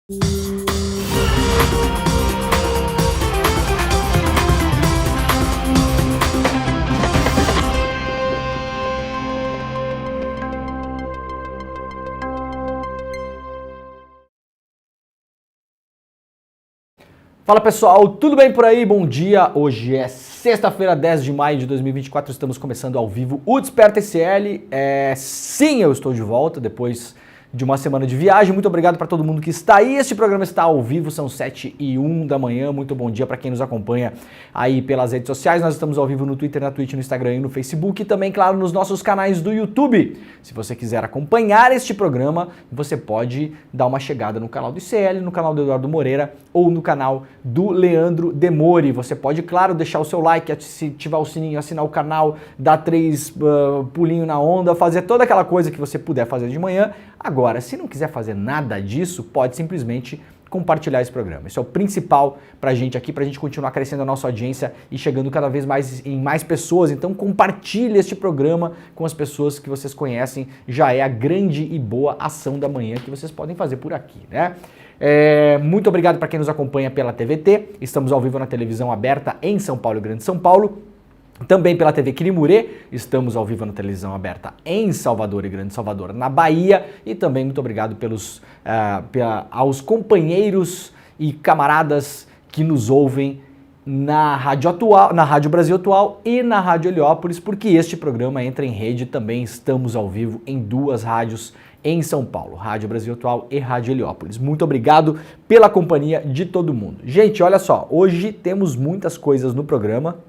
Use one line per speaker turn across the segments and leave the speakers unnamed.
Fala pessoal, tudo bem por aí? Bom dia, hoje é sexta-feira, 10 de maio de 2024, estamos começando ao vivo o Desperta SL. Sim, eu estou de volta depois de uma semana de viagem, muito obrigado para todo mundo que está aí. Este programa está ao vivo, são 7h01 da manhã, muito bom dia para quem nos acompanha aí pelas redes sociais. Nós estamos ao vivo no Twitter, na Twitch, no Instagram e no Facebook e também, claro, nos nossos canais do YouTube. Se você quiser acompanhar este programa, você pode dar uma chegada no canal do ICL, no canal do Eduardo Moreira ou no canal do Leandro Demori. Você pode, claro, deixar o seu like, ativar o sininho, assinar o canal, dar 3 pulinhos na onda, fazer toda aquela coisa que você puder fazer de manhã. Agora, se não quiser fazer nada disso, pode simplesmente compartilhar esse programa. Isso é o principal pra gente aqui, pra gente continuar crescendo a nossa audiência e chegando cada vez mais em mais pessoas. Então compartilhe este programa com as pessoas que vocês conhecem. Já é a grande e boa ação da manhã que vocês podem fazer por aqui, né? Muito obrigado para quem nos acompanha pela TVT. Estamos ao vivo na televisão aberta em São Paulo e Grande São Paulo. Também pela TV Quirimurê, estamos ao vivo na televisão aberta em Salvador e Grande Salvador, na Bahia. E também muito obrigado aos companheiros e camaradas que nos ouvem na Rádio Atual, na Rádio Brasil Atual e na Rádio Heliópolis, porque este programa entra em rede. Também estamos ao vivo em 2 rádios em São Paulo, Rádio Brasil Atual e Rádio Heliópolis. Muito obrigado pela companhia de todo mundo. Gente, olha só, hoje temos muitas coisas no programa.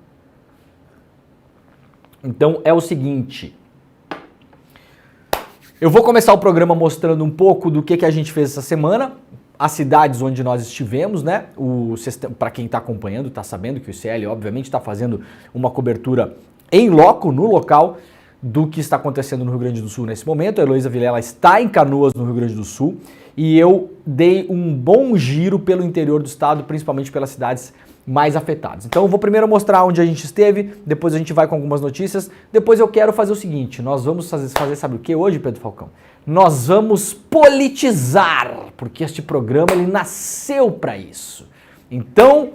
Então é o seguinte, eu vou começar o programa mostrando um pouco do que a gente fez essa semana, as cidades onde nós estivemos, né? Para quem está acompanhando, está sabendo que o ICL obviamente está fazendo uma cobertura em loco, no local, do que está acontecendo no Rio Grande do Sul nesse momento. A Heloísa Vilela está em Canoas, no Rio Grande do Sul, e eu dei um bom giro pelo interior do estado, principalmente pelas cidades mais afetadas. Então eu vou primeiro mostrar onde a gente esteve, depois a gente vai com algumas notícias, depois eu quero fazer o seguinte, nós vamos fazer sabe o que hoje, Pedro Falcão? Nós vamos politizar, porque este programa ele nasceu para isso. Então,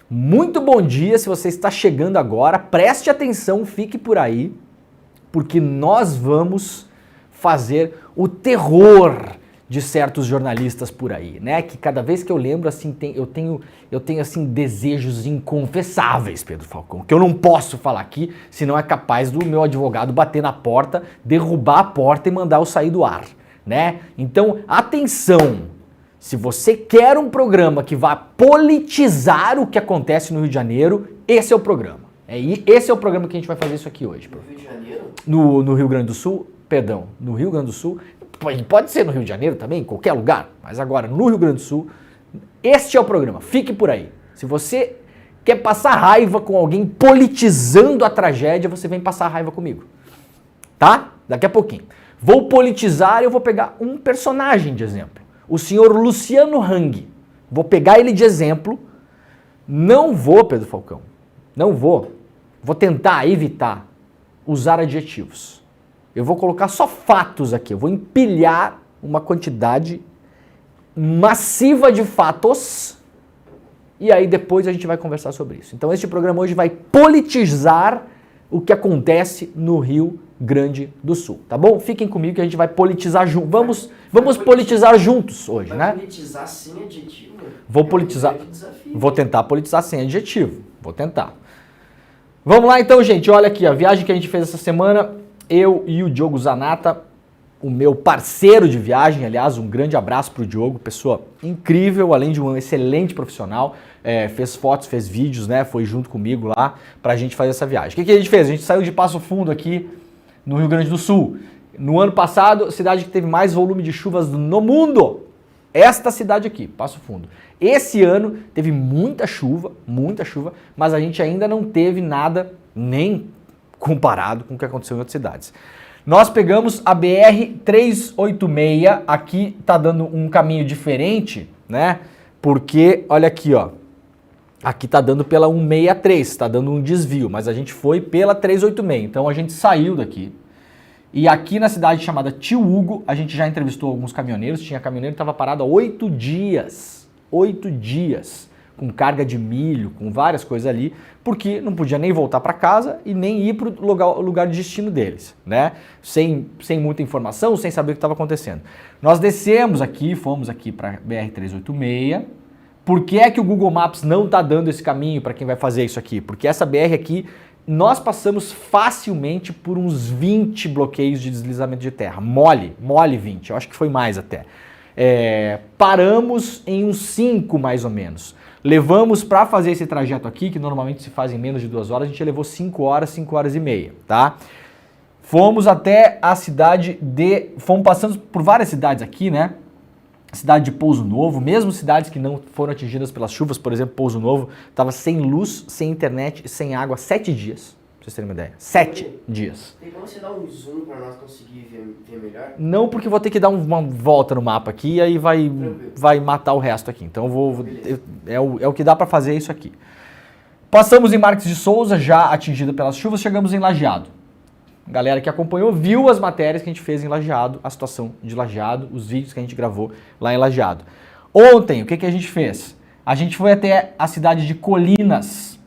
muito bom dia, se você está chegando agora, preste atenção, fique por aí, porque nós vamos fazer o terror de certos jornalistas por aí, né? Que cada vez que eu lembro, assim, eu tenho assim, desejos inconfessáveis, Pedro Falcão, que eu não posso falar aqui, senão é capaz do meu advogado bater na porta, derrubar a porta e mandar eu sair do ar, né? Então, atenção! Se você quer um programa que vá politizar o que acontece no Rio de Janeiro, esse é o programa. Esse é o programa que a gente vai fazer isso aqui hoje. No Rio de Janeiro? No Rio Grande do Sul, perdão, no Rio Grande do Sul. Pode ser no Rio de Janeiro também, em qualquer lugar, mas agora no Rio Grande do Sul, este é o programa, fique por aí. Se você quer passar raiva com alguém politizando a tragédia, você vem passar raiva comigo, tá? Daqui a pouquinho. Vou politizar e eu vou pegar um personagem de exemplo, o senhor Luciano Hang. Vou pegar ele de exemplo, não vou, Pedro Falcão, não vou tentar evitar usar adjetivos. Eu vou colocar só fatos aqui, eu vou empilhar uma quantidade massiva de fatos e aí depois a gente vai conversar sobre isso. Então este programa hoje vai politizar o que acontece no Rio Grande do Sul, tá bom? Fiquem comigo que a gente vai politizar juntos. Vamos politizar juntos hoje, né?
Politizar sem adjetivo?
Vou politizar, vou tentar politizar sem adjetivo, vou tentar. Vamos lá então, gente, olha aqui, a viagem que a gente fez essa semana, eu e o Diogo Zanata, o meu parceiro de viagem, aliás, um grande abraço pro Diogo, pessoa incrível, além de um excelente profissional, fez fotos, fez vídeos, né, foi junto comigo lá pra gente fazer essa viagem. O que a gente fez? A gente saiu de Passo Fundo aqui no Rio Grande do Sul. No ano passado, a cidade que teve mais volume de chuvas no mundo, esta cidade aqui, Passo Fundo. Esse ano teve muita chuva, mas a gente ainda não teve nada nem comparado com o que aconteceu em outras cidades. Nós pegamos a BR-386, aqui tá dando um caminho diferente, né? Porque, olha aqui, ó, aqui tá dando pela 163, tá dando um desvio, mas a gente foi pela 386, então a gente saiu daqui E aqui na cidade chamada Tio Hugo, a gente já entrevistou alguns caminhoneiros, tinha caminhoneiro que estava parado há 8 dias. 8 dias. Com carga de milho, com várias coisas ali, porque não podia nem voltar para casa e nem ir para o lugar de destino deles, né? Sem muita informação, sem saber o que estava acontecendo. Nós descemos aqui, fomos aqui para BR-386. Por que é que o Google Maps não está dando esse caminho para quem vai fazer isso aqui? Porque essa BR aqui, nós passamos facilmente por uns 20 bloqueios de deslizamento de terra. Mole 20, eu acho que foi mais até. Paramos em uns 5 mais ou menos. Levamos para fazer esse trajeto aqui, que normalmente se faz em menos de 2 horas, a gente levou 5 horas e meia, tá? Fomos até a cidade fomos passando por várias cidades aqui, né? Cidade de Pouso Novo, mesmo cidades que não foram atingidas pelas chuvas, por exemplo, Pouso Novo, estava sem luz, sem internet e sem água 7 dias, pra vocês terem uma ideia. 7 dias.
Tem como você dar um zoom para nós conseguir ver melhor?
Não, porque vou ter que dar uma volta no mapa aqui e aí vai matar o resto aqui. Então é o que dá para fazer isso aqui. Passamos em Marques de Souza, já atingida pelas chuvas, chegamos em Lajeado. A galera que acompanhou viu as matérias que a gente fez em Lajeado, a situação de Lajeado, os vídeos que a gente gravou lá em Lajeado. Ontem, o que a gente fez? A gente foi até a cidade de Colinas.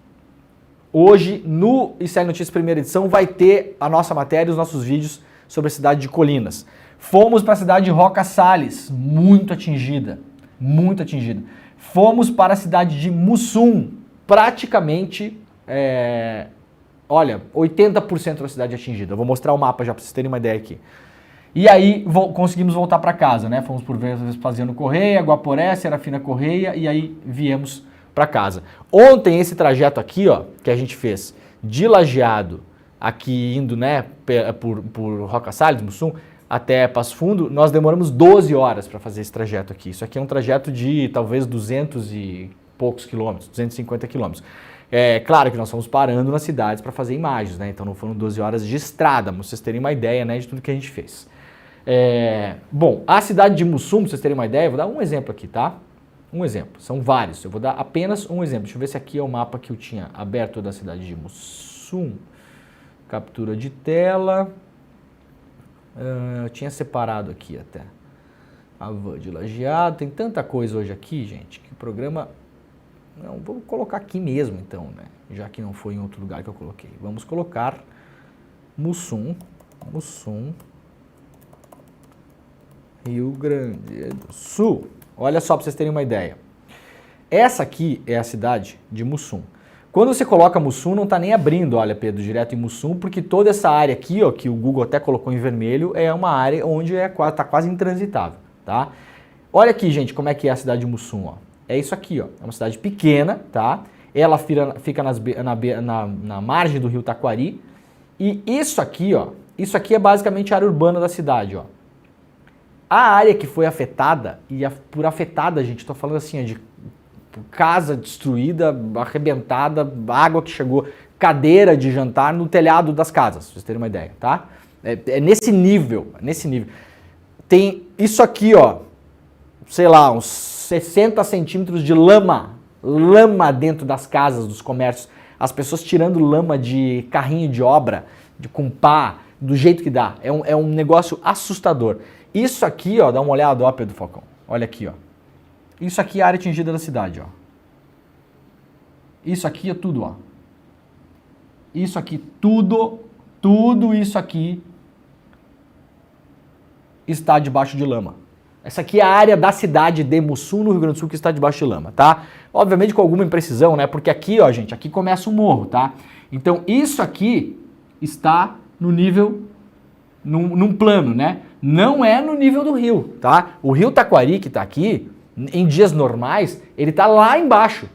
Hoje, no ICL Notícias Primeira Edição, vai ter a nossa matéria, os nossos vídeos sobre a cidade de Colinas. Fomos para a cidade de Roca Salles, muito atingida, muito atingida. Fomos para a cidade de Mussum, praticamente... Olha, 80% da cidade atingida. Eu vou mostrar o mapa já para vocês terem uma ideia aqui. E aí conseguimos voltar para casa, né? Fomos por Vespasiano Correia, Guaporé, Serafina Correia e aí viemos para casa. Ontem esse trajeto aqui, ó, que a gente fez de Lajeado, aqui indo, né, por Roca Salles, Mussum, até Passo Fundo, nós demoramos 12 horas para fazer esse trajeto aqui. Isso aqui é um trajeto de talvez 200 e poucos quilômetros, 250 quilômetros. É claro que nós fomos parando nas cidades para fazer imagens, né? Então não foram 12 horas de estrada, mas vocês terem uma ideia, né, de tudo que a gente fez. Bom, a cidade de Mussum, para vocês terem uma ideia, eu vou dar um exemplo aqui, tá? Um exemplo, são vários, eu vou dar apenas um exemplo. Deixa eu ver se aqui é o mapa que eu tinha aberto da cidade de Mussum. Captura de tela. Eu tinha separado aqui até. A van de Lajeado, tem tanta coisa hoje aqui, gente, que o programa... Não, vou colocar aqui mesmo então, né? Já que não foi em outro lugar que eu coloquei. Vamos colocar Mussum, Rio Grande do Sul. Olha só para vocês terem uma ideia. Essa aqui é a cidade de Mussum. Quando você coloca Mussum, não está nem abrindo, olha Pedro, direto em Mussum, porque toda essa área aqui, ó, que o Google até colocou em vermelho, é uma área onde está quase intransitável, tá? Olha aqui, gente, como é que é a cidade de Mussum, ó. É isso aqui, ó. É uma cidade pequena, tá? Ela fica na margem do rio Taquari. E isso aqui, ó. Isso aqui é basicamente a área urbana da cidade, ó. A área que foi afetada, por afetada, gente, tô falando assim, ó, de casa destruída, arrebentada, água que chegou, cadeira de jantar no telhado das casas, pra vocês terem uma ideia, tá? É nesse nível, Tem isso aqui, ó. Sei lá, uns 60 centímetros de lama dentro das casas, dos comércios, as pessoas tirando lama de carrinho de obra, com pá, do jeito que dá, é um negócio assustador. Isso aqui, ó, dá uma olhada, ó, Pedro Falcão, olha aqui, ó, isso aqui é a área atingida da cidade, ó, isso aqui é tudo, ó, isso aqui, tudo isso aqui está debaixo de lama. Essa aqui é a área da cidade de Mussum, no Rio Grande do Sul, que está debaixo de lama, tá? Obviamente com alguma imprecisão, né? Porque aqui, ó, gente, aqui começa o morro, tá? Então, isso aqui está no nível, num plano, né? Não é no nível do rio, tá? O rio Taquari, que tá aqui, em dias normais, ele tá lá embaixo.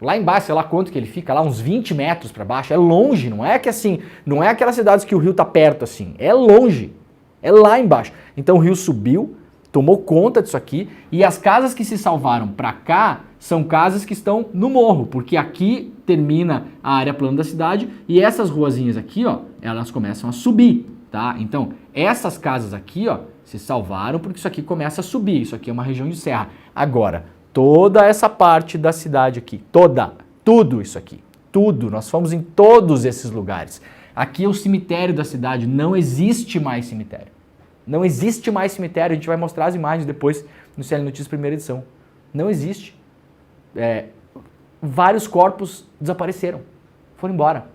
Lá embaixo, sei lá quanto que ele fica, lá uns 20 metros para baixo. É longe, não é que assim, não é aquelas cidades que o rio tá perto assim. É longe, é lá embaixo. Então o rio subiu, tomou conta disso aqui, e as casas que se salvaram para cá são casas que estão no morro, porque aqui termina a área plana da cidade e essas ruazinhas aqui, ó, elas começam a subir, tá? Então, essas casas aqui, ó, se salvaram porque isso aqui começa a subir, isso aqui é uma região de serra. Agora, toda essa parte da cidade aqui, tudo isso aqui, tudo, nós fomos em todos esses lugares. Aqui é o cemitério da cidade, não existe mais cemitério. Não existe mais cemitério, a gente vai mostrar as imagens depois no CL Notícias primeira edição. Não existe. Vários corpos desapareceram, foram embora.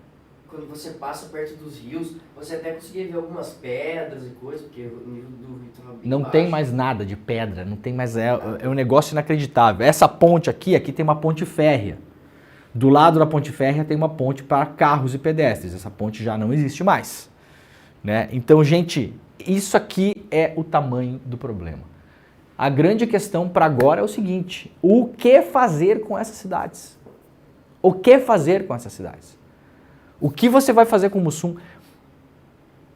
Quando você passa perto dos rios, você até conseguia ver algumas pedras e coisas, porque o nível do rio estava bem
Não
baixo.
tem mais nada de pedra, não tem mais. É um negócio inacreditável. Essa ponte aqui tem uma ponte férrea. Do lado da ponte férrea tem uma ponte para carros e pedestres. Essa ponte já não existe mais. Né? Então, gente, isso aqui é o tamanho do problema. A grande questão para agora é o seguinte: o que fazer com essas cidades? O que fazer com essas cidades? O que você vai fazer com o Mussum?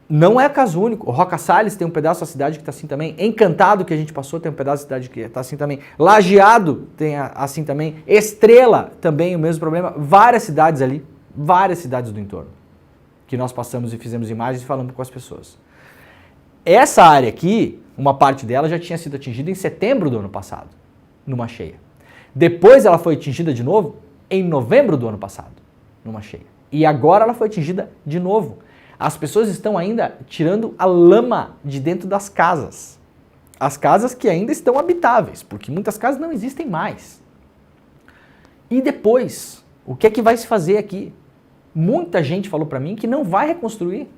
Não é caso único. O Roca Salles tem um pedaço da cidade que está assim também. Encantado, que a gente passou, tem um pedaço da cidade que está assim também. Lajeado tem assim também. Estrela também o mesmo problema. Várias cidades ali, várias cidades do entorno, que nós passamos e fizemos imagens e falamos com as pessoas. Essa área aqui, uma parte dela já tinha sido atingida em setembro do ano passado, numa cheia. Depois ela foi atingida de novo em novembro do ano passado, numa cheia. E agora ela foi atingida de novo. As pessoas estão ainda tirando a lama de dentro das casas. As casas que ainda estão habitáveis, porque muitas casas não existem mais. E depois, o que é que vai se fazer aqui? Muita gente falou para mim que não vai reconstruir,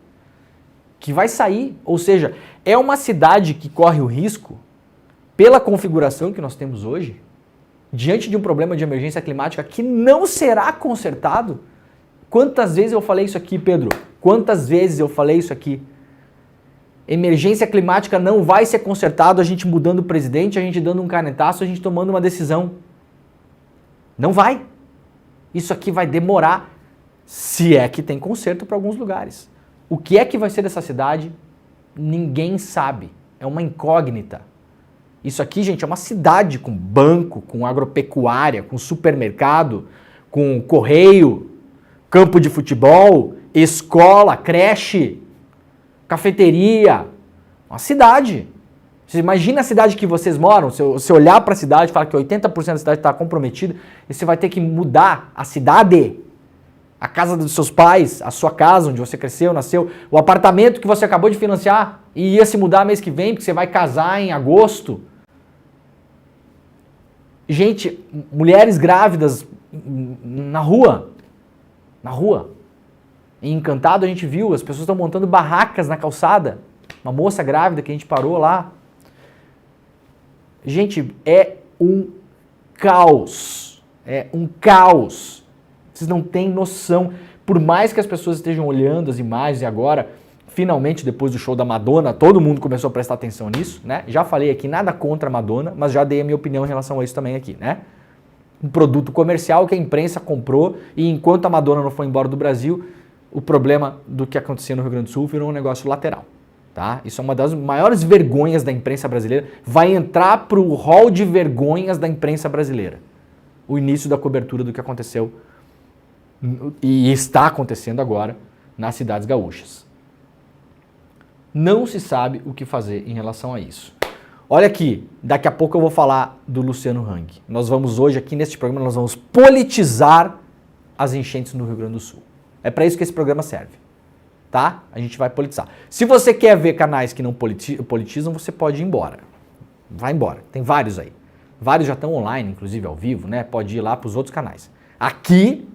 que vai sair. Ou seja, é uma cidade que corre o risco, pela configuração que nós temos hoje, diante de um problema de emergência climática que não será consertado. Quantas vezes eu falei isso aqui, Pedro? Quantas vezes eu falei isso aqui? Emergência climática não vai ser consertado a gente mudando o presidente, a gente dando um canetaço, a gente tomando uma decisão. Não vai. Isso aqui vai demorar, se é que tem conserto para alguns lugares. O que é que vai ser dessa cidade? Ninguém sabe. É uma incógnita. Isso aqui, gente, é uma cidade com banco, com agropecuária, com supermercado, com correio, campo de futebol, escola, creche, cafeteria. Uma cidade. Você imagina a cidade que vocês moram, se você olhar para a cidade e falar que 80% da cidade está comprometida, e você vai ter que mudar a cidade, a casa dos seus pais, a sua casa onde você cresceu, nasceu, o apartamento que você acabou de financiar e ia se mudar mês que vem, porque você vai casar em agosto. Gente, mulheres grávidas na rua. Em Encantado a gente viu, as pessoas estão montando barracas na calçada. Uma moça grávida que a gente parou lá. Gente, é um caos. É um caos. Vocês não têm noção. Por mais que as pessoas estejam olhando as imagens e agora, finalmente, depois do show da Madonna, todo mundo começou a prestar atenção nisso, né? Já falei aqui, nada contra a Madonna, mas já dei a minha opinião em relação a isso também aqui, né? Um produto comercial que a imprensa comprou e enquanto a Madonna não foi embora do Brasil, o problema do que acontecia no Rio Grande do Sul virou um negócio lateral, tá? Isso é uma das maiores vergonhas da imprensa brasileira. Vai entrar para o hall de vergonhas da imprensa brasileira. O início da cobertura do que aconteceu e está acontecendo agora nas cidades gaúchas. Não se sabe o que fazer em relação a isso. Olha aqui, daqui a pouco eu vou falar do Luciano Hang. Nós vamos hoje aqui neste programa, nós vamos politizar as enchentes no Rio Grande do Sul. É para isso que esse programa serve, tá? A gente vai politizar. Se você quer ver canais que não politizam, você pode ir embora. Vai embora, tem vários aí. Vários já estão online, inclusive ao vivo, né? Pode ir lá para os outros canais. Aqui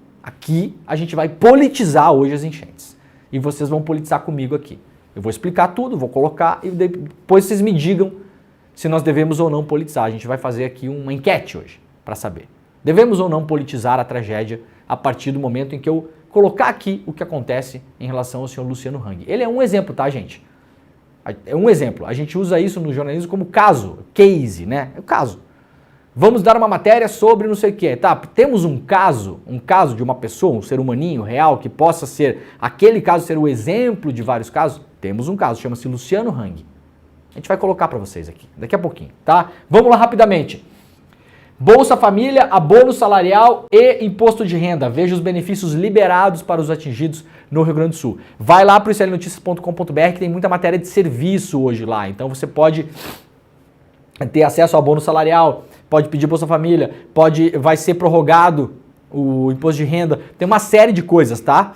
a gente vai politizar hoje as enchentes. E vocês vão politizar comigo aqui. Eu vou explicar tudo, vou colocar e depois vocês me digam se nós devemos ou não politizar. A gente vai fazer aqui uma enquete hoje para saber. Devemos ou não politizar a tragédia a partir do momento em que eu colocar aqui o que acontece em relação ao senhor Luciano Hang. Ele é um exemplo, tá, gente? É um exemplo. A gente usa isso no jornalismo como caso, case, né? É o caso. Vamos dar uma matéria sobre não sei o que, tá? Temos um caso de uma pessoa, um ser humaninho real que possa ser, aquele caso ser o exemplo de vários casos? Temos um caso, chama-se Luciano Hang. A gente vai colocar para vocês aqui, daqui a pouquinho, tá? Vamos lá rapidamente. Bolsa Família, abono salarial e imposto de renda. Veja os benefícios liberados para os atingidos no Rio Grande do Sul. Vai lá para o iclnoticias.com.br que tem muita matéria de serviço hoje lá. Então você pode ter acesso ao abono salarial, pode pedir Bolsa Família, vai ser prorrogado o imposto de renda. Tem uma série de coisas, tá?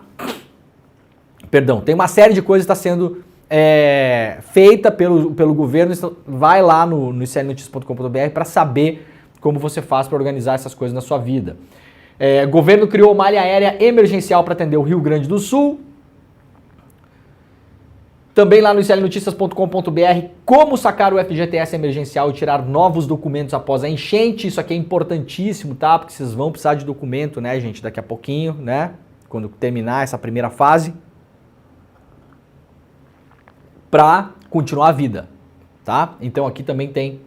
Perdão, tem uma série de coisas que está sendo feita pelo governo. Vai lá no iclnoticias.com.br para saber como você faz para organizar essas coisas na sua vida. Governo criou malha aérea emergencial para atender o Rio Grande do Sul. Também lá no iclnoticias.com.br, como sacar o FGTS emergencial e tirar novos documentos após a enchente. Isso aqui é importantíssimo, tá? Porque vocês vão precisar de documento, né, gente, daqui a pouquinho, né? Quando terminar essa primeira fase. Para continuar a vida, tá? Então aqui também tem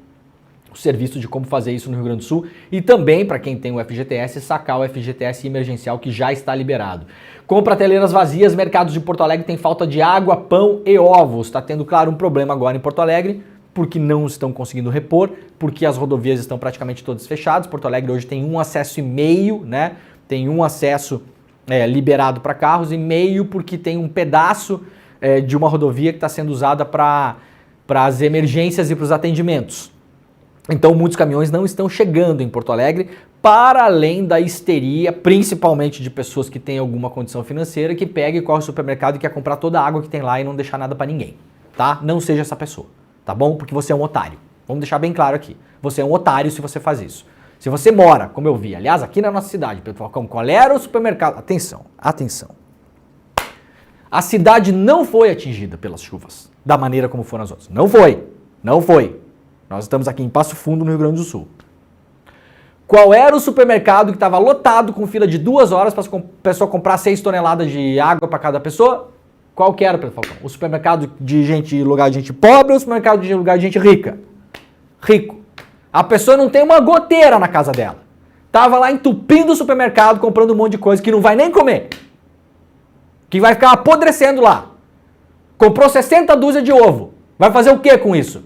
o serviço de como fazer isso no Rio Grande do Sul e também, para quem tem o FGTS, sacar o FGTS emergencial que já está liberado. Com prateleiras vazias, mercados de Porto Alegre tem falta de água, pão e ovos. Está tendo, claro, um problema agora em Porto Alegre, porque não estão conseguindo repor, porque as rodovias estão praticamente todas fechadas. Porto Alegre hoje tem um acesso e meio, né? Tem um acesso liberado para carros e meio porque tem um pedaço de uma rodovia que está sendo usada para as emergências e para os atendimentos. Então muitos caminhões não estão chegando em Porto Alegre, para além da histeria, principalmente de pessoas que têm alguma condição financeira, que pega e corre ao supermercado e quer comprar toda a água que tem lá e não deixar nada para ninguém, tá? Não seja essa pessoa, tá bom? Porque você é um otário. Vamos deixar bem claro aqui. Você é um otário se você faz isso. Se você mora, como eu vi, aliás, aqui na nossa cidade, Pedro Falcão, qual era o supermercado? Atenção, atenção. A cidade não foi atingida pelas chuvas da maneira como foram as outras. Não foi. Não foi. Nós estamos aqui em Passo Fundo, no Rio Grande do Sul. Qual era o supermercado que estava lotado com fila de 2 horas para a pessoa comprar 6 toneladas de água para cada pessoa? Qual que era, Pedro Falcão? O supermercado de lugar de gente pobre ou o supermercado de lugar de gente rica? Rico. A pessoa não tem uma goteira na casa dela. Tava lá entupindo o supermercado, comprando um monte de coisa que não vai nem comer. Que vai ficar apodrecendo lá. Comprou 60 dúzias de ovo. Vai fazer o que com isso?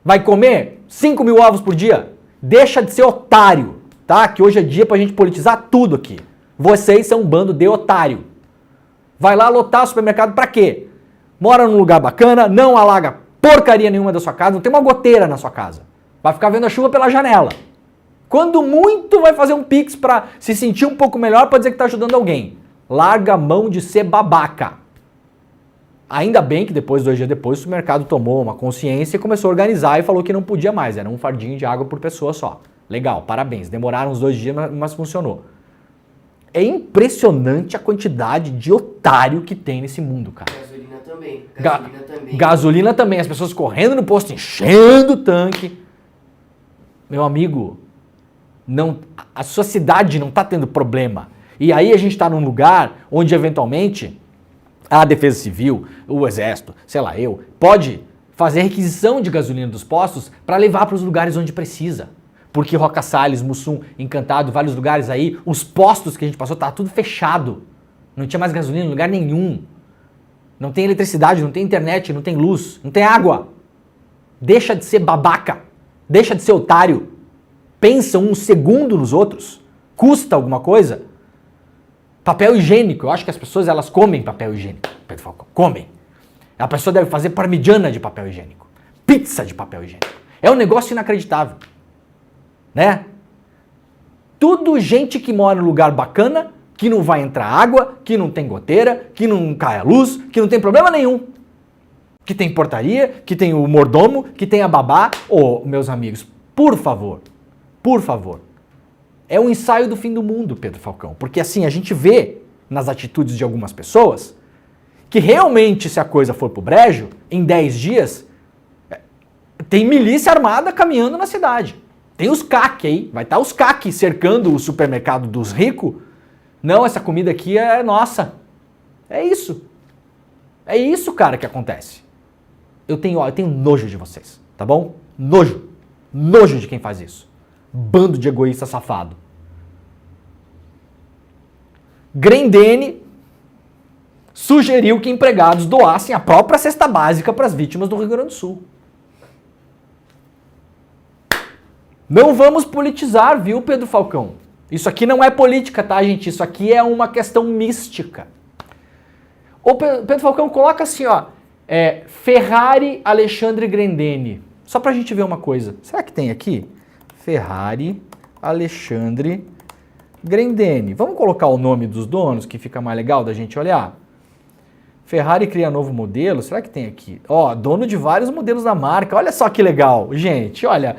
Vai comer 5 mil ovos por dia? Deixa de ser otário, tá? Que hoje é dia pra gente politizar tudo aqui. Vocês são um bando de otário. Vai lá lotar o supermercado pra quê? Mora num lugar bacana, não alaga porcaria nenhuma da sua casa, não tem uma goteira na sua casa. Vai ficar vendo a chuva pela janela. Quando muito, vai fazer um pix pra se sentir um pouco melhor pra dizer que tá ajudando alguém. Larga a mão de ser babaca. Ainda bem que depois, 2 dias depois, o supermercado tomou uma consciência e começou a organizar e falou que não podia mais. Era um fardinho de água por pessoa só. Legal, parabéns. Demoraram uns 2 dias, mas funcionou. É impressionante a quantidade de otário que tem nesse mundo, cara.
Gasolina também.
Gasolina também. As pessoas correndo no posto, enchendo o tanque. Meu amigo, a sua cidade não está tendo problema. E aí a gente está num lugar onde, eventualmente, a Defesa Civil, o Exército, sei lá, pode fazer requisição de gasolina dos postos para levar para os lugares onde precisa. Porque Roca Salles, Mussum, Encantado, vários lugares aí, os postos que a gente passou, tá tudo fechado. Não tinha mais gasolina em lugar nenhum. Não tem eletricidade, não tem internet, não tem luz, não tem água. Deixa de ser babaca. Deixa de ser otário. Pensa um segundo nos outros. Custa alguma coisa? Papel higiênico. Eu acho que as pessoas, elas comem papel higiênico. Pedro Falcão, comem. A pessoa deve fazer parmigiana de papel higiênico. Pizza de papel higiênico. É um negócio inacreditável. Né? Tudo gente que mora em lugar bacana, que não vai entrar água, que não tem goteira, que não cai a luz, que não tem problema nenhum. Que tem portaria, que tem o mordomo, que tem a babá. Meus amigos, por favor, é um ensaio do fim do mundo, Pedro Falcão. Porque assim, a gente vê nas atitudes de algumas pessoas que realmente, se a coisa for pro brejo, em 10 dias, tem milícia armada caminhando na cidade. Tem os CAC aí, vai estar os CAC cercando o supermercado dos ricos. Não, essa comida aqui é nossa. É isso. É isso, cara, que acontece. Eu tenho nojo de vocês, tá bom? Nojo. Nojo de quem faz isso. Bando de egoísta safado. Grendene sugeriu que empregados doassem a própria cesta básica para as vítimas do Rio Grande do Sul. Não vamos politizar, viu, Pedro Falcão? Isso aqui não é política, tá, gente? Isso aqui é uma questão mística. Ô, Pedro Falcão, coloca assim, ó. Ferrari Alexandre Grendene. Só pra gente ver uma coisa. Será que tem aqui? Ferrari Alexandre Grendene. Vamos colocar o nome dos donos, que fica mais legal da gente olhar? Ferrari cria novo modelo, será que tem aqui? Ó, dono de vários modelos da marca, olha só que legal, gente, olha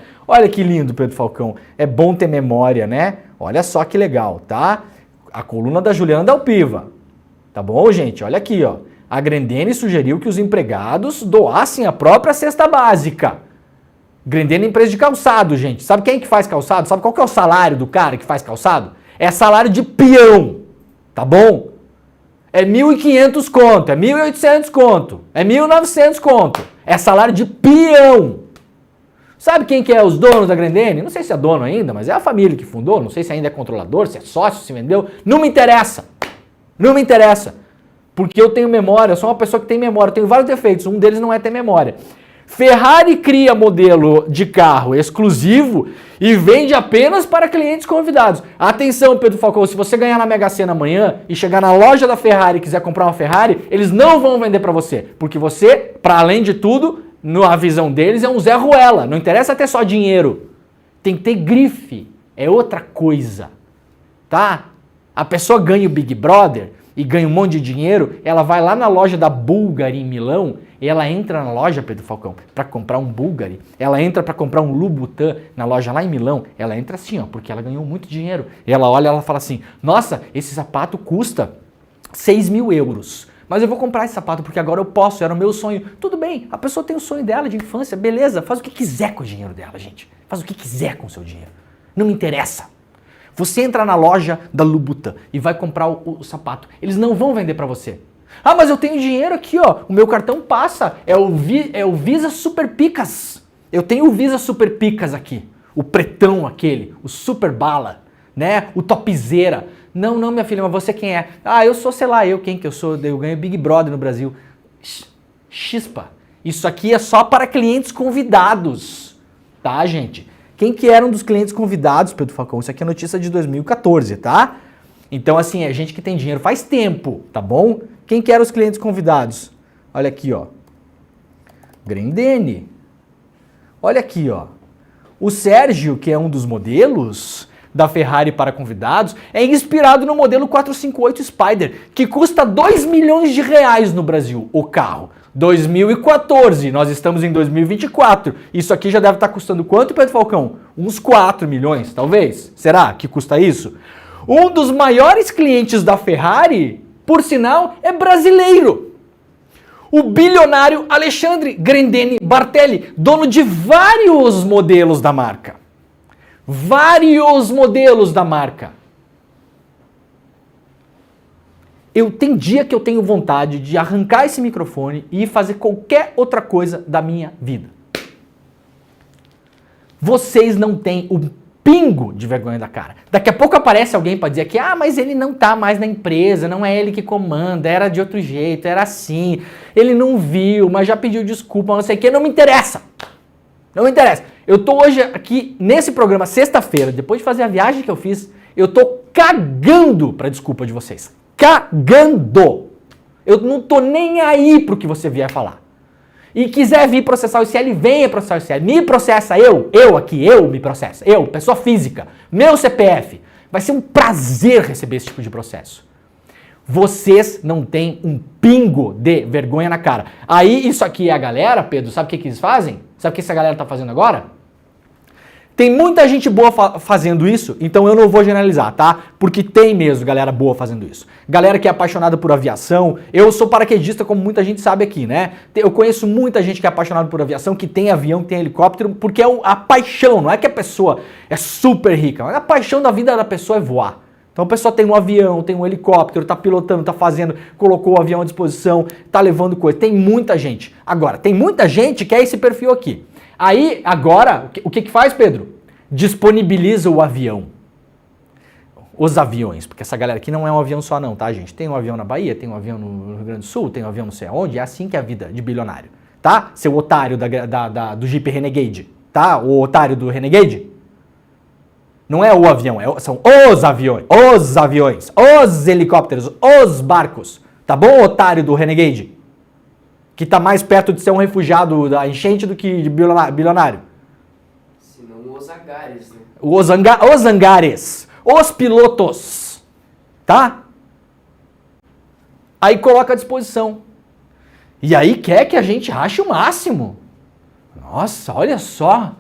que lindo, Pedro Falcão, é bom ter memória, né? Olha só que legal, tá? A coluna da Juliana Dalpiva, tá bom, gente? Olha aqui, ó, a Grendene sugeriu que os empregados doassem a própria cesta básica. Grendene é empresa de calçado, gente, sabe quem que faz calçado? Sabe qual que é o salário do cara que faz calçado? É salário de peão, tá bom? É 1.500 conto, é 1.800 conto, é 1.900 conto. É salário de peão. Sabe quem que é os donos da Grendene? Não sei se é dono ainda, mas é a família que fundou. Não sei se ainda é controlador, se é sócio, se vendeu. Não me interessa. Não me interessa. Porque eu tenho memória, eu sou uma pessoa que tem memória. Eu tenho vários defeitos, um deles não é ter memória. Ferrari cria modelo de carro exclusivo e vende apenas para clientes convidados. Atenção, Pedro Falcão, se você ganhar na Mega Sena amanhã e chegar na loja da Ferrari e quiser comprar uma Ferrari, eles não vão vender para você. Porque você, para além de tudo, na visão deles, é um Zé Ruela. Não interessa ter só dinheiro. Tem que ter grife. É outra coisa. Tá? A pessoa ganha o Big Brother e ganha um monte de dinheiro, ela vai lá na loja da Bulgari em Milão, e ela entra na loja, Pedro Falcão, para comprar um Bulgari, ela entra para comprar um Louboutin na loja lá em Milão, ela entra assim, ó, porque ela ganhou muito dinheiro. E ela olha e ela fala assim, nossa, esse sapato custa 6.000 euros, mas eu vou comprar esse sapato porque agora eu posso, era o meu sonho. Tudo bem, a pessoa tem o sonho dela de infância, beleza, faz o que quiser com o dinheiro dela, gente. Faz o que quiser com o seu dinheiro. Não me interessa. Você entra na loja da Louboutin e vai comprar o sapato. Eles não vão vender para você. Ah, mas eu tenho dinheiro aqui, ó. O meu cartão passa. É o Visa Super Picas. Eu tenho o Visa Super Picas aqui. O pretão aquele. O Super Bala. Né? O topzera. Não, não, minha filha, mas você quem é? Ah, eu sou, sei lá, quem que eu sou? Eu ganho Big Brother no Brasil. Chispa. Isso aqui é só para clientes convidados. Tá, gente? Quem que era um dos clientes convidados, Pedro Falcão? Isso aqui é notícia de 2014, tá? Então, assim, é gente que tem dinheiro faz tempo, tá bom? Quem que eram os clientes convidados? Olha aqui, ó. Grendene. Olha aqui, ó. O Sérgio, que é um dos modelos da Ferrari para convidados, é inspirado no modelo 458 Spider, que custa 2 milhões de reais no Brasil, o carro. 2014, nós estamos em 2024. Isso aqui já deve estar custando quanto, Pedro Falcão? Uns 4 milhões, talvez. Será que custa isso? Um dos maiores clientes da Ferrari, por sinal, é brasileiro. O bilionário Alexandre Grendene Bartelli, dono de vários modelos da marca. Vários modelos da marca. Tem dia que eu tenho vontade de arrancar esse microfone e fazer qualquer outra coisa da minha vida. Vocês não têm um pingo de vergonha da cara. Daqui a pouco aparece alguém para dizer que, mas ele não tá mais na empresa, não é ele que comanda, era de outro jeito, era assim, ele não viu, mas já pediu desculpa, não sei o que, não me interessa. Não me interessa. Eu tô hoje aqui nesse programa, sexta-feira, depois de fazer a viagem que eu fiz, eu tô cagando pra desculpa de vocês. Cagando! Eu não tô nem aí pro que você vier falar. E quiser vir processar o ICL, venha processar o ICL. Me processa eu me processa. Eu, pessoa física, meu CPF. Vai ser um prazer receber esse tipo de processo. Vocês não têm um pingo de vergonha na cara. Aí isso aqui é a galera, Pedro, sabe o que eles fazem? Sabe o que essa galera tá fazendo agora? Tem muita gente boa fazendo isso, então eu não vou generalizar, tá? Porque tem mesmo galera boa fazendo isso. Galera que é apaixonada por aviação. Eu sou paraquedista, como muita gente sabe aqui, né? Eu conheço muita gente que é apaixonada por aviação, que tem avião, que tem helicóptero, porque é a paixão, não é que a pessoa é super rica, mas a paixão da vida da pessoa é voar. Então a pessoa tem um avião, tem um helicóptero, tá pilotando, tá fazendo, colocou o avião à disposição, tá levando coisa. Tem muita gente. Agora, tem muita gente que é esse perfil aqui. Aí, agora, o que faz, Pedro? Disponibiliza o avião. Os aviões, porque essa galera aqui não é um avião só não, tá, gente? Tem um avião na Bahia, tem um avião no Rio Grande do Sul, tem um avião não sei aonde, é assim que é a vida de bilionário, tá? Seu otário do Jeep Renegade, tá? O otário do Renegade. Não é o avião, são os aviões, os helicópteros, os barcos, tá bom, otário do Renegade? Que tá mais perto de ser um refugiado da enchente do que de bilionário.
Senão os hangares, né?
Os hangares, os pilotos, tá? Aí coloca à disposição. E aí quer que a gente ache o máximo. Nossa, olha só.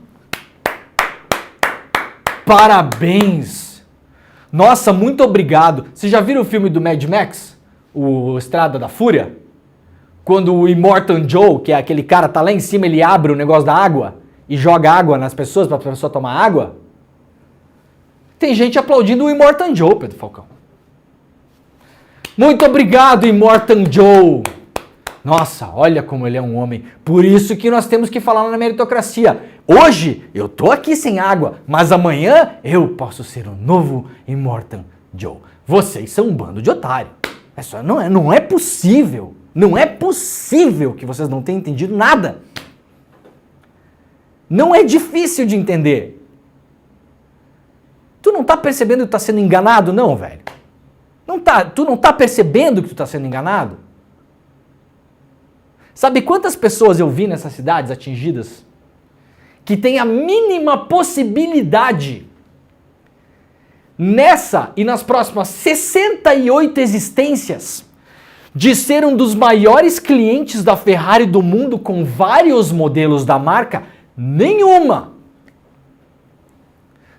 Parabéns. Nossa, muito obrigado. Vocês já viram o filme do Mad Max? O Estrada da Fúria? Quando o Immortan Joe, que é aquele cara, tá lá em cima, ele abre o negócio da água e joga água nas pessoas pra pessoa tomar água. Tem gente aplaudindo o Immortan Joe, Pedro Falcão. Muito obrigado, Immortan Joe. Nossa, olha como ele é um homem. Por isso que nós temos que falar na meritocracia. Hoje eu tô aqui sem água, mas amanhã eu posso ser o novo Immortan Joe. Vocês são um bando de otário. Não é possível. Não é possível que vocês não tenham entendido nada. Não é difícil de entender. Tu não tá percebendo que tu tá sendo enganado, não, velho? Tu não tá percebendo que tu tá sendo enganado? Sabe quantas pessoas eu vi nessas cidades atingidas que tem a mínima possibilidade nessa e nas próximas 68 existências de ser um dos maiores clientes da Ferrari do mundo com vários modelos da marca? Nenhuma!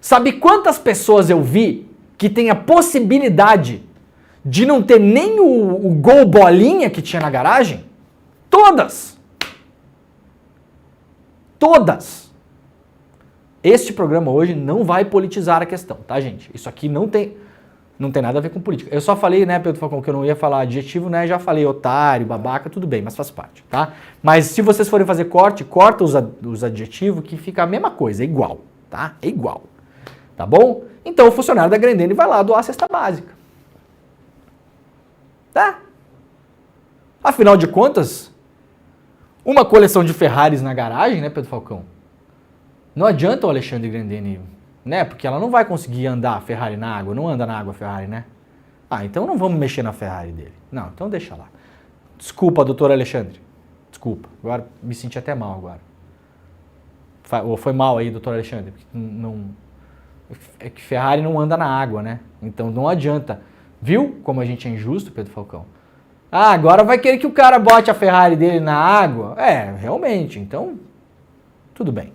Sabe quantas pessoas eu vi que tem a possibilidade de não ter nem o Gol Bolinha que tinha na garagem? Todas! Todas! Este programa hoje não vai politizar a questão, tá, gente? Isso aqui não tem nada a ver com política. Eu só falei, né, Pedro Falcão, que eu não ia falar adjetivo, né? Já falei otário, babaca, tudo bem, mas faz parte, tá? Mas se vocês forem fazer corta os adjetivos que fica a mesma coisa, é igual, tá? É igual. Tá bom? Então o funcionário da Grendene vai lá doar a cesta básica. Tá? Afinal de contas, uma coleção de Ferraris na garagem, né, Pedro Falcão? Não adianta o Alexandre Grendene, né? Porque ela não vai conseguir andar a Ferrari na água. Não anda na água a Ferrari, né? Ah, então não vamos mexer na Ferrari dele. Não, então deixa lá. Desculpa, doutor Alexandre. Desculpa. Agora me senti até mal agora. Foi mal aí, doutor Alexandre. É que Ferrari não anda na água, né? Então não adianta. Viu como a gente é injusto, Pedro Falcão? Ah, agora vai querer que o cara bote a Ferrari dele na água? É, realmente. Então, tudo bem.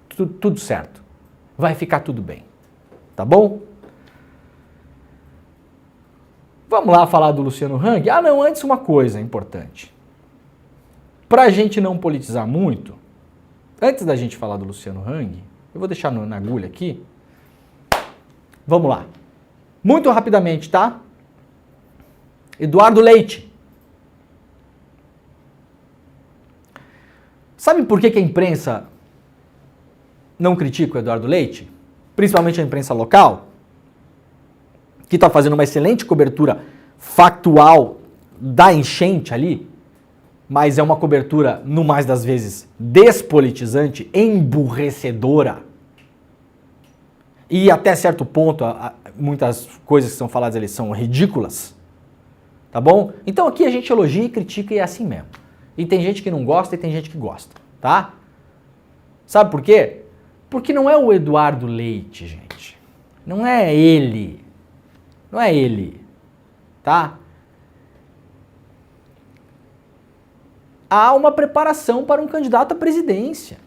Tudo certo. Vai ficar tudo bem. Tá bom? Vamos lá falar do Luciano Hang? Ah, não, antes uma coisa importante. Pra gente não politizar muito, antes da gente falar do Luciano Hang, eu vou deixar na agulha aqui. Vamos lá. Muito rapidamente, tá? Eduardo Leite. Sabe por que a imprensa não critica o Eduardo Leite? Principalmente a imprensa local, que está fazendo uma excelente cobertura factual da enchente ali, mas é uma cobertura, no mais das vezes, despolitizante, emburrecedora. E até certo ponto, muitas coisas que são faladas ali são ridículas. Tá bom? Então aqui a gente elogia e critica e é assim mesmo. E tem gente que não gosta e tem gente que gosta, tá? Sabe por quê? Porque não é o Eduardo Leite, gente. Não é ele. Não é ele, tá? Há uma preparação para um candidato à presidência.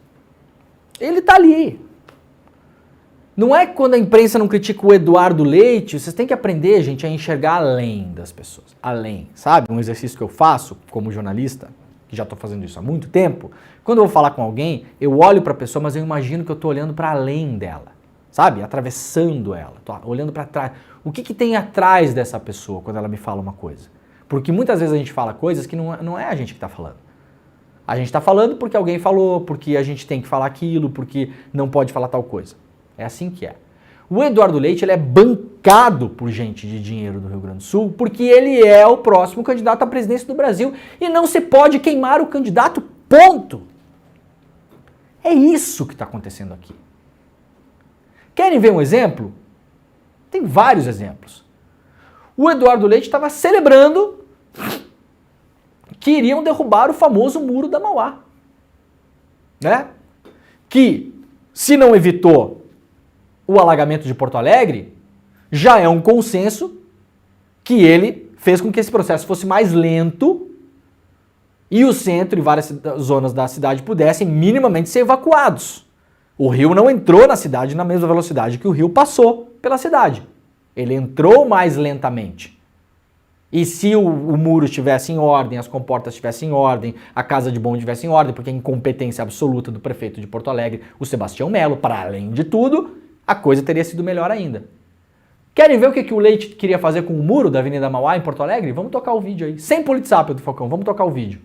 Ele tá ali. Não é quando a imprensa não critica o Eduardo Leite, vocês têm que aprender, gente, a enxergar além das pessoas. Além, sabe? Um exercício que eu faço como jornalista, que já estou fazendo isso há muito tempo, quando eu vou falar com alguém, eu olho para a pessoa, mas eu imagino que eu estou olhando para além dela, sabe? Atravessando ela, tô olhando para trás. O que tem atrás dessa pessoa quando ela me fala uma coisa? Porque muitas vezes a gente fala coisas que não é a gente que está falando. A gente está falando porque alguém falou, porque a gente tem que falar aquilo, porque não pode falar tal coisa. É assim que é. O Eduardo Leite ele é bancado por gente de dinheiro do Rio Grande do Sul porque ele é o próximo candidato à presidência do Brasil e não se pode queimar o candidato, ponto. É isso que está acontecendo aqui. Querem ver um exemplo? Tem vários exemplos. O Eduardo Leite estava celebrando que iriam derrubar o famoso Muro da Mauá. Né? Que, se não evitou o alagamento de Porto Alegre, já é um consenso que ele fez com que esse processo fosse mais lento e o centro e várias zonas da cidade pudessem minimamente ser evacuados. O rio não entrou na cidade na mesma velocidade que o rio passou pela cidade. Ele entrou mais lentamente. E se o muro estivesse em ordem, as comportas estivessem em ordem, a casa de bonde estivesse em ordem, porque a incompetência absoluta do prefeito de Porto Alegre, o Sebastião Melo, para além de tudo, a coisa teria sido melhor ainda. Querem ver o que o Leite queria fazer com o muro da Avenida Mauá em Porto Alegre? Vamos tocar o vídeo aí. Sem politsap do Falcão, vamos tocar o vídeo.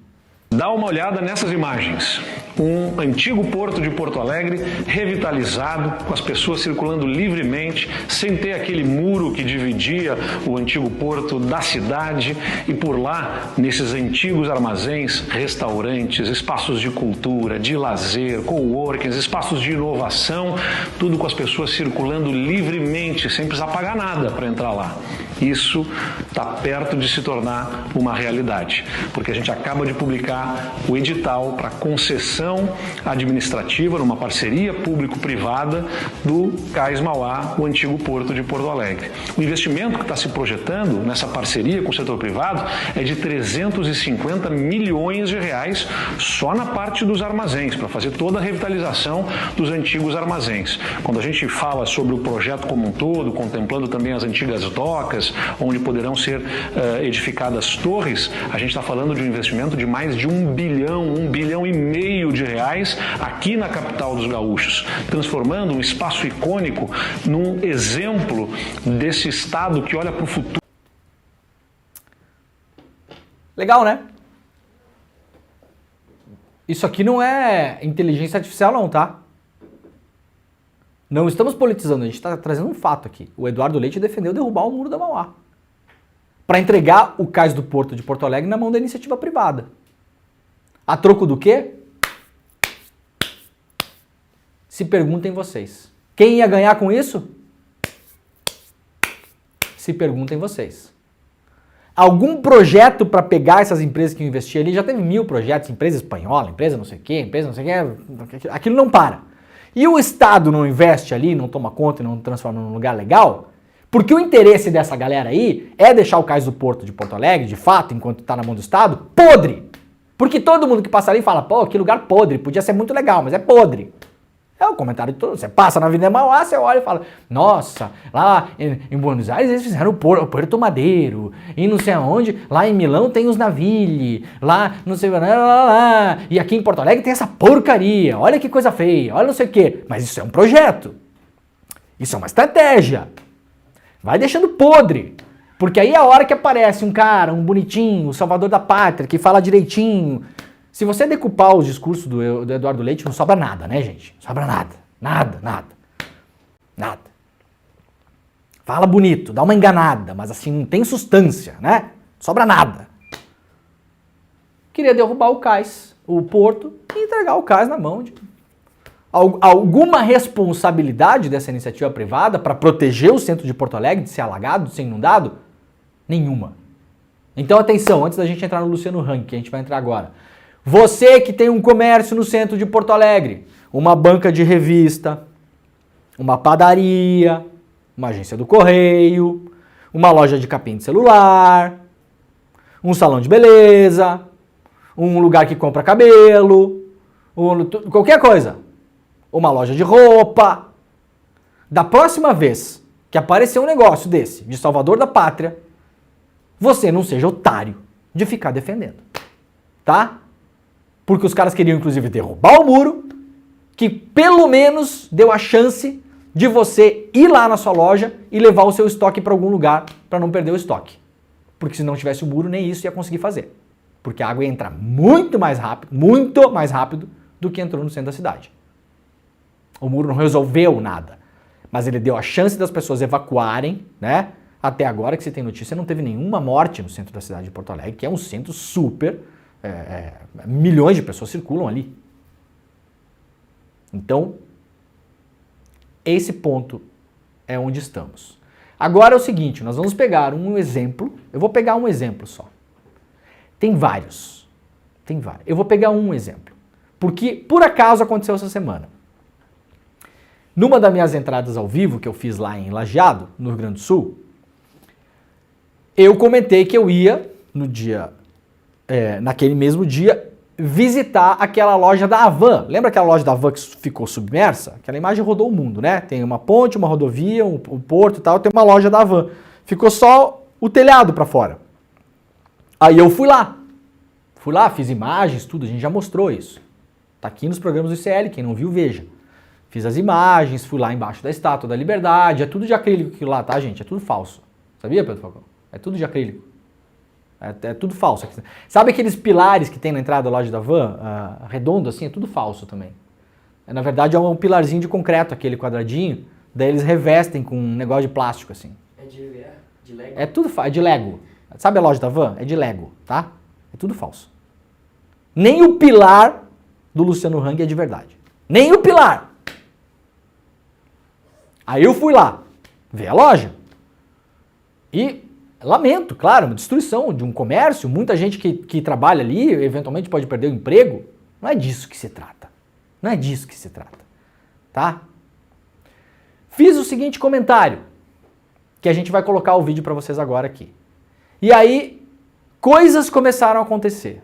Dá uma olhada nessas imagens. Um antigo porto de Porto Alegre revitalizado, com as pessoas circulando livremente, sem ter aquele muro que dividia o antigo porto da cidade. E por lá, nesses antigos armazéns, restaurantes, espaços de cultura, de lazer, coworkings, espaços de inovação, tudo com as pessoas circulando livremente, sem precisar pagar nada para entrar lá. Isso está perto de se tornar uma realidade, porque a gente acaba de publicar o edital para concessão administrativa, numa parceria público-privada, do Cais Mauá, o antigo porto de Porto Alegre. O investimento que está se projetando nessa parceria com o setor privado é de 350 milhões de reais só na parte dos armazéns, para fazer toda a revitalização dos antigos armazéns. Quando a gente fala sobre o projeto como um todo, contemplando também as antigas docas, onde poderão ser edificadas torres, a gente está falando de um investimento de mais de 1 bilhão e meio de reais aqui na capital dos gaúchos, transformando um espaço icônico num exemplo desse estado que olha para o futuro.
Legal, né? Isso aqui não é inteligência artificial não, tá? Não estamos politizando, a gente está trazendo um fato aqui. O Eduardo Leite defendeu derrubar o muro da Mauá para entregar o cais do Porto de Porto Alegre na mão da iniciativa privada. A troco do quê? Se perguntem vocês. Quem ia ganhar com isso? Se perguntem vocês. Algum projeto para pegar essas empresas que investiam ali? Já teve 1000 projetos, empresa espanhola, empresa não sei o quê, empresa não sei o quê. Aquilo não para. E o Estado não investe ali, não toma conta e não transforma num lugar legal? Porque o interesse dessa galera aí é deixar o cais do Porto de Porto Alegre, de fato, enquanto está na mão do Estado, podre. Porque todo mundo que passa ali fala, pô, que lugar podre, podia ser muito legal, mas é podre. É o comentário de todo. Você passa na Avenida Mauá, você olha e fala, nossa, lá em Buenos Aires eles fizeram o Porto Madeiro, e não sei aonde, lá em Milão tem os Navigli, lá não sei, lá, e aqui em Porto Alegre tem essa porcaria, olha que coisa feia, olha não sei o quê. Mas isso é um projeto, isso é uma estratégia. Vai deixando podre, porque aí é a hora que aparece um cara, um bonitinho, o salvador da pátria, que fala direitinho. Se você decupar os discursos do Eduardo Leite, não sobra nada, né, gente? Não sobra nada. Nada. Fala bonito, dá uma enganada, mas assim, não tem substância, né? Não sobra nada. Queria derrubar o cais, o porto, e entregar o cais na mão de... Alguma responsabilidade dessa iniciativa privada para proteger o centro de Porto Alegre de ser alagado, de ser inundado? Nenhuma. Então, atenção, antes da gente entrar no Luciano Hang, que a gente vai entrar agora. Você que tem um comércio no centro de Porto Alegre, uma banca de revista, uma padaria, uma agência do correio, uma loja de capinha de celular, um salão de beleza, um lugar que compra cabelo, qualquer coisa, uma loja de roupa. Da próxima vez que aparecer um negócio desse, de salvador da pátria, você não seja otário de ficar defendendo, tá? Porque os caras queriam, inclusive, derrubar o muro, que pelo menos deu a chance de você ir lá na sua loja e levar o seu estoque para algum lugar para não perder o estoque. Porque se não tivesse o muro, nem isso ia conseguir fazer. Porque a água ia entrar muito mais rápido do que entrou no centro da cidade. O muro não resolveu nada, mas ele deu a chance das pessoas evacuarem, né? Até agora que você tem notícia, não teve nenhuma morte no centro da cidade de Porto Alegre, que é um centro super... milhões de pessoas circulam ali. Então, esse ponto é onde estamos. Agora é o seguinte, nós vamos pegar um exemplo, eu vou pegar um exemplo só. Tem vários. Eu vou pegar um exemplo, porque por acaso aconteceu essa semana. Numa das minhas entradas ao vivo, que eu fiz lá em Lajeado, no Rio Grande do Sul, eu comentei que eu ia, no dia naquele mesmo dia, visitar aquela loja da Havan. Lembra aquela loja da Havan que ficou submersa? Aquela imagem rodou o mundo, né? Tem uma ponte, uma rodovia, um porto e tal, tem uma loja da Havan. Ficou só o telhado para fora. Aí eu fui lá, fiz imagens, tudo, a gente já mostrou isso. Tá aqui nos programas do ICL, quem não viu, veja. Fiz as imagens, fui lá embaixo da Estátua da Liberdade, é tudo de acrílico aquilo lá, tá, gente? É tudo falso. Sabia, Pedro Falcão? É tudo de acrílico. É tudo falso. Sabe aqueles pilares que tem na entrada da loja da Havan, redondo assim? É tudo falso também. Na verdade é um pilarzinho de concreto, aquele quadradinho, daí eles revestem com um negócio de plástico assim.
É de Lego?
É tudo é de Lego. Sabe a loja da Havan? É de Lego, tá? É tudo falso. Nem o pilar do Luciano Hang é de verdade. Nem o pilar! Aí eu fui lá ver a loja e lamento, claro, uma destruição de um comércio, muita gente que trabalha ali eventualmente pode perder o emprego. Não é disso que se trata. Não é disso que se trata, tá? Fiz o seguinte comentário, que a gente vai colocar o vídeo para vocês agora aqui. E aí, coisas começaram a acontecer.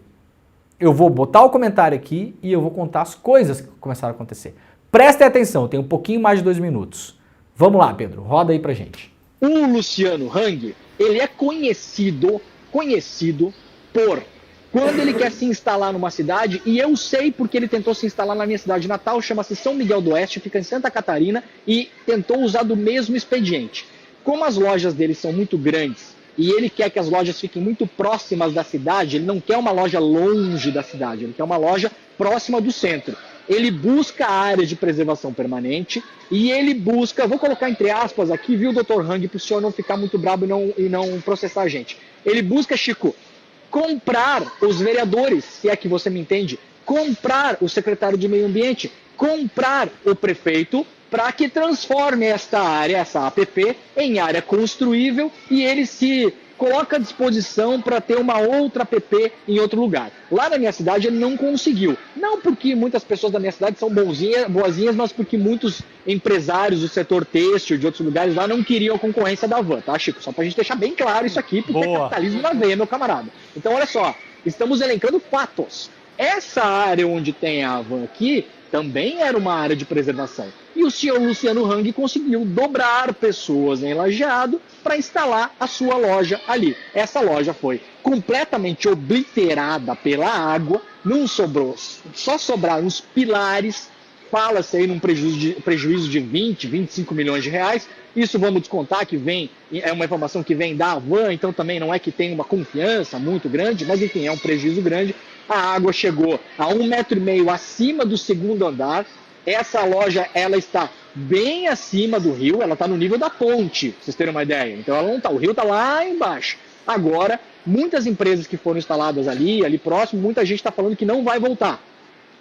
Eu vou botar o comentário aqui e eu vou contar as coisas que começaram a acontecer. Prestem atenção, tem um pouquinho mais de 2 minutos. Vamos lá, Pedro, roda aí pra gente.
O Luciano Hang, ele é conhecido por quando ele quer se instalar numa cidade, e eu sei porque ele tentou se instalar na minha cidade natal, chama-se São Miguel do Oeste, fica em Santa Catarina, e tentou usar do mesmo expediente. Como as lojas dele são muito grandes, e ele quer que as lojas fiquem muito próximas da cidade, ele não quer uma loja longe da cidade, ele quer uma loja próxima do centro. Ele busca a área de preservação permanente e ele busca, vou colocar entre aspas aqui, viu, Dr. Hang, para o senhor não ficar muito bravo e não processar a gente. Ele busca, Chico, comprar os vereadores, se é que você me entende, comprar o secretário de meio ambiente, comprar o prefeito, para que transforme esta área, essa APP, em área construível e ele se coloca à disposição para ter uma outra APP em outro lugar. Lá na minha cidade ele não conseguiu. Não porque muitas pessoas da minha cidade são boazinhas, mas porque muitos empresários do setor têxtil de outros lugares lá não queriam a concorrência da Havan, tá, Chico? Só para a gente deixar bem claro isso aqui, porque é capitalismo na veia, meu camarada. Então, olha só, estamos elencando fatos. Essa área onde tem a Havan aqui também era uma área de preservação. E o senhor Luciano Hang conseguiu dobrar pessoas em Lajeado para instalar a sua loja ali. Essa loja foi completamente obliterada pela água, não sobrou, só sobraram os pilares, fala-se aí num prejuízo de 20, 25 milhões de reais. Isso vamos descontar que vem, é uma informação que vem da Havan, então também não é que tem uma confiança muito grande, mas enfim, é um prejuízo grande. A água chegou a 1,5 metro acima do segundo andar. Essa loja, ela está bem acima do rio, ela está no nível da ponte, pra vocês terem uma ideia. Então ela não tá, o rio está lá embaixo. Agora, muitas empresas que foram instaladas ali próximo, muita gente está falando que não vai voltar,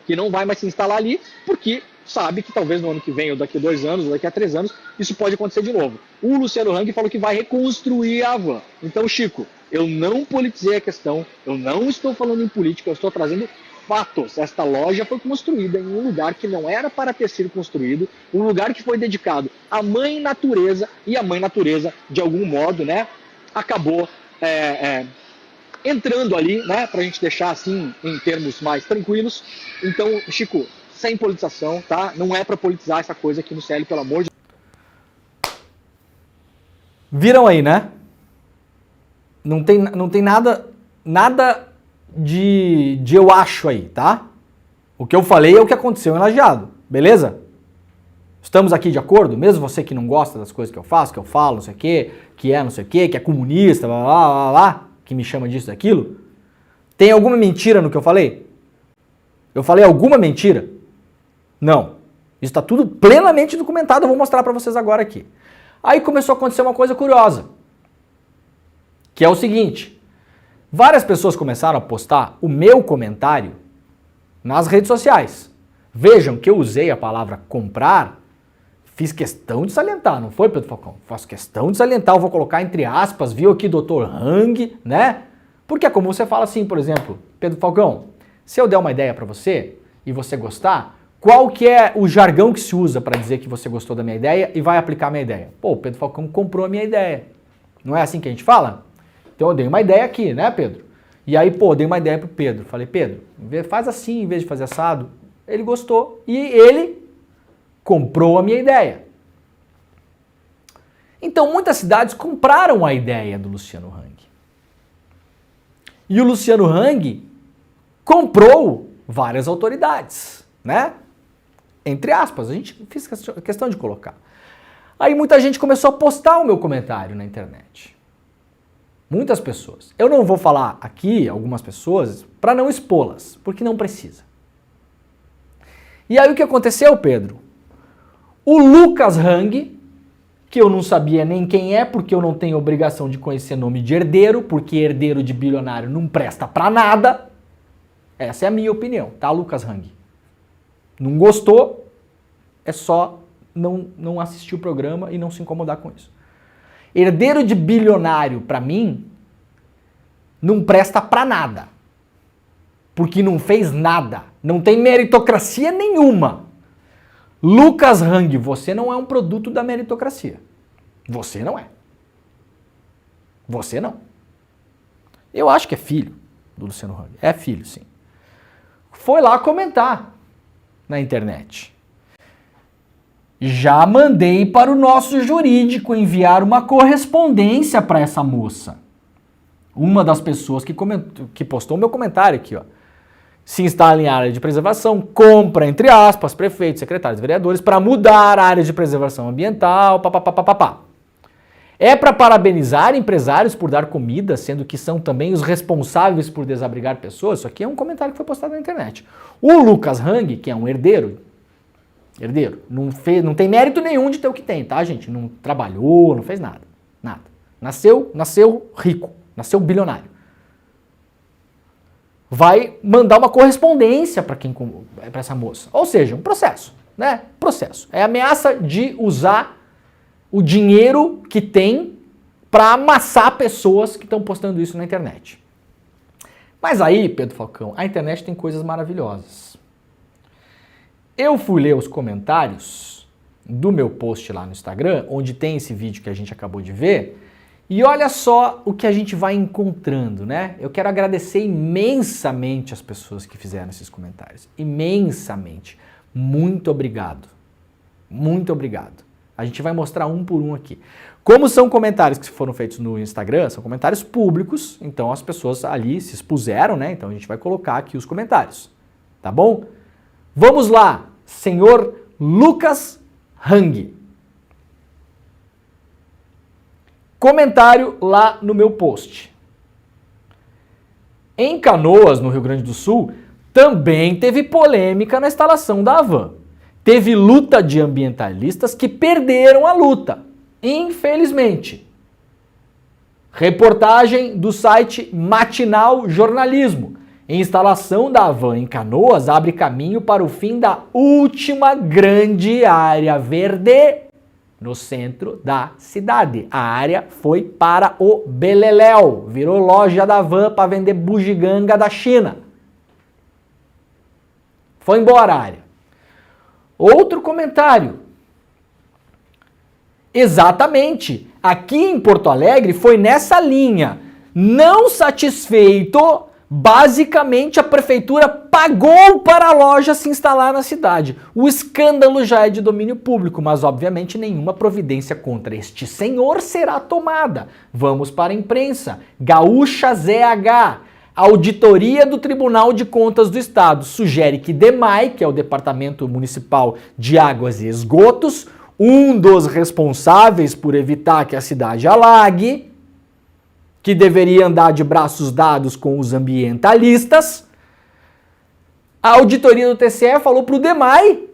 que não vai mais se instalar ali, porque sabe que talvez no ano que vem, ou daqui a 2 anos, ou daqui a 3 anos, isso pode acontecer de novo. O Luciano Hang falou que vai reconstruir a Havan. Então, Chico, eu não politizei a questão, eu não estou falando em política, eu estou trazendo fatos. Esta loja foi construída em um lugar que não era para ter sido construído, um lugar que foi dedicado à mãe natureza, e a mãe natureza, de algum modo, né, acabou entrando ali, né, para a gente deixar assim, em termos mais tranquilos. Então, Chico, sem politização, tá? Não é para politizar essa coisa aqui no CL, pelo amor de Deus.
Viram aí, né? Não tem nada de eu acho aí, tá? O que eu falei é o que aconteceu em Lajeado, beleza? Estamos aqui de acordo? Mesmo você que não gosta das coisas que eu faço, que eu falo, não sei o quê, que é não sei o quê, que é comunista, blá, blá, blá, blá, que me chama disso, daquilo. Tem alguma mentira no que eu falei? Eu falei alguma mentira? Não. Isso está tudo plenamente documentado, eu vou mostrar para vocês agora aqui. Aí começou a acontecer uma coisa curiosa, que é o seguinte: várias pessoas começaram a postar o meu comentário nas redes sociais. Vejam que eu usei a palavra comprar, fiz questão de salientar, não foi, Pedro Falcão? Faço questão de salientar, eu vou colocar entre aspas, viu aqui Dr. Hang, né? Porque é como você fala assim, por exemplo, Pedro Falcão, se eu der uma ideia para você e você gostar, qual que é o jargão que se usa para dizer que você gostou da minha ideia e vai aplicar a minha ideia? Pô, o Pedro Falcão comprou a minha ideia. Não é assim que a gente fala? Então eu dei uma ideia aqui, né, Pedro? E aí, pô, dei uma ideia pro Pedro. Falei, Pedro, faz assim em vez de fazer assado. Ele gostou e ele comprou a minha ideia. Então, muitas cidades compraram a ideia do Luciano Hang. E o Luciano Hang comprou várias autoridades, né? Entre aspas, a gente fez questão de colocar. Aí muita gente começou a postar o meu comentário na internet. Muitas pessoas. Eu não vou falar aqui algumas pessoas para não expô-las, porque não precisa. E aí o que aconteceu, Pedro? O Lucas Hang, que eu não sabia nem quem é, porque eu não tenho obrigação de conhecer nome de herdeiro, porque herdeiro de bilionário não presta pra nada. Essa é a minha opinião, tá, Lucas Hang? Não gostou, é só não assistir o programa e não se incomodar com isso. Herdeiro de bilionário, pra mim, não presta pra nada. Porque não fez nada. Não tem meritocracia nenhuma. Lucas Hang, você não é um produto da meritocracia. Você não é. Você não. Eu acho que é filho do Luciano Hang. É filho, sim. Foi lá comentar na internet. Já mandei para o nosso jurídico enviar uma correspondência para essa moça. Uma das pessoas que postou o meu comentário aqui, ó. Se instala em área de preservação, compra, entre aspas, prefeitos, secretários, vereadores, para mudar a área de preservação ambiental, papapá. É para parabenizar empresários por dar comida, sendo que são também os responsáveis por desabrigar pessoas. Isso aqui é um comentário que foi postado na internet. O Lucas Hang, que é um herdeiro, não tem mérito nenhum de ter o que tem, tá, gente? Não trabalhou, não fez nada. Nada. Nasceu rico, nasceu bilionário. Vai mandar uma correspondência para essa moça. Ou seja, um processo, né? Processo. É ameaça de usar o dinheiro que tem para amassar pessoas que estão postando isso na internet. Mas aí, Pedro Falcão, a internet tem coisas maravilhosas. Eu fui ler os comentários do meu post lá no Instagram, onde tem esse vídeo que a gente acabou de ver, e olha só o que a gente vai encontrando, né? Eu quero agradecer imensamente as pessoas que fizeram esses comentários. Imensamente. Muito obrigado. Muito obrigado. A gente vai mostrar um por um aqui. Como são comentários que foram feitos no Instagram, são comentários públicos, então as pessoas ali se expuseram, né? Então a gente vai colocar aqui os comentários, tá bom? Vamos lá, senhor Lucas Hang. Comentário lá no meu post. Em Canoas, no Rio Grande do Sul, também teve polêmica na instalação da Havan. Teve luta de ambientalistas que perderam a luta, infelizmente. Reportagem do site Matinal Jornalismo. A instalação da Havan em Canoas abre caminho para o fim da última grande área verde no centro da cidade. A área foi para o beleléu, virou loja da Havan para vender bugiganga da China. Foi embora a área. Outro comentário. Exatamente. Aqui em Porto Alegre foi nessa linha. Não satisfeito, basicamente a prefeitura pagou para a loja se instalar na cidade. O escândalo já é de domínio público, mas obviamente nenhuma providência contra este senhor será tomada. Vamos para a imprensa. Gaúcha ZH. Auditoria do Tribunal de Contas do Estado sugere que DEMAI, que é o Departamento Municipal de Águas e Esgotos, um dos responsáveis por evitar que a cidade alague, que deveria andar de braços dados com os ambientalistas, a auditoria do TCE falou para o DEMAI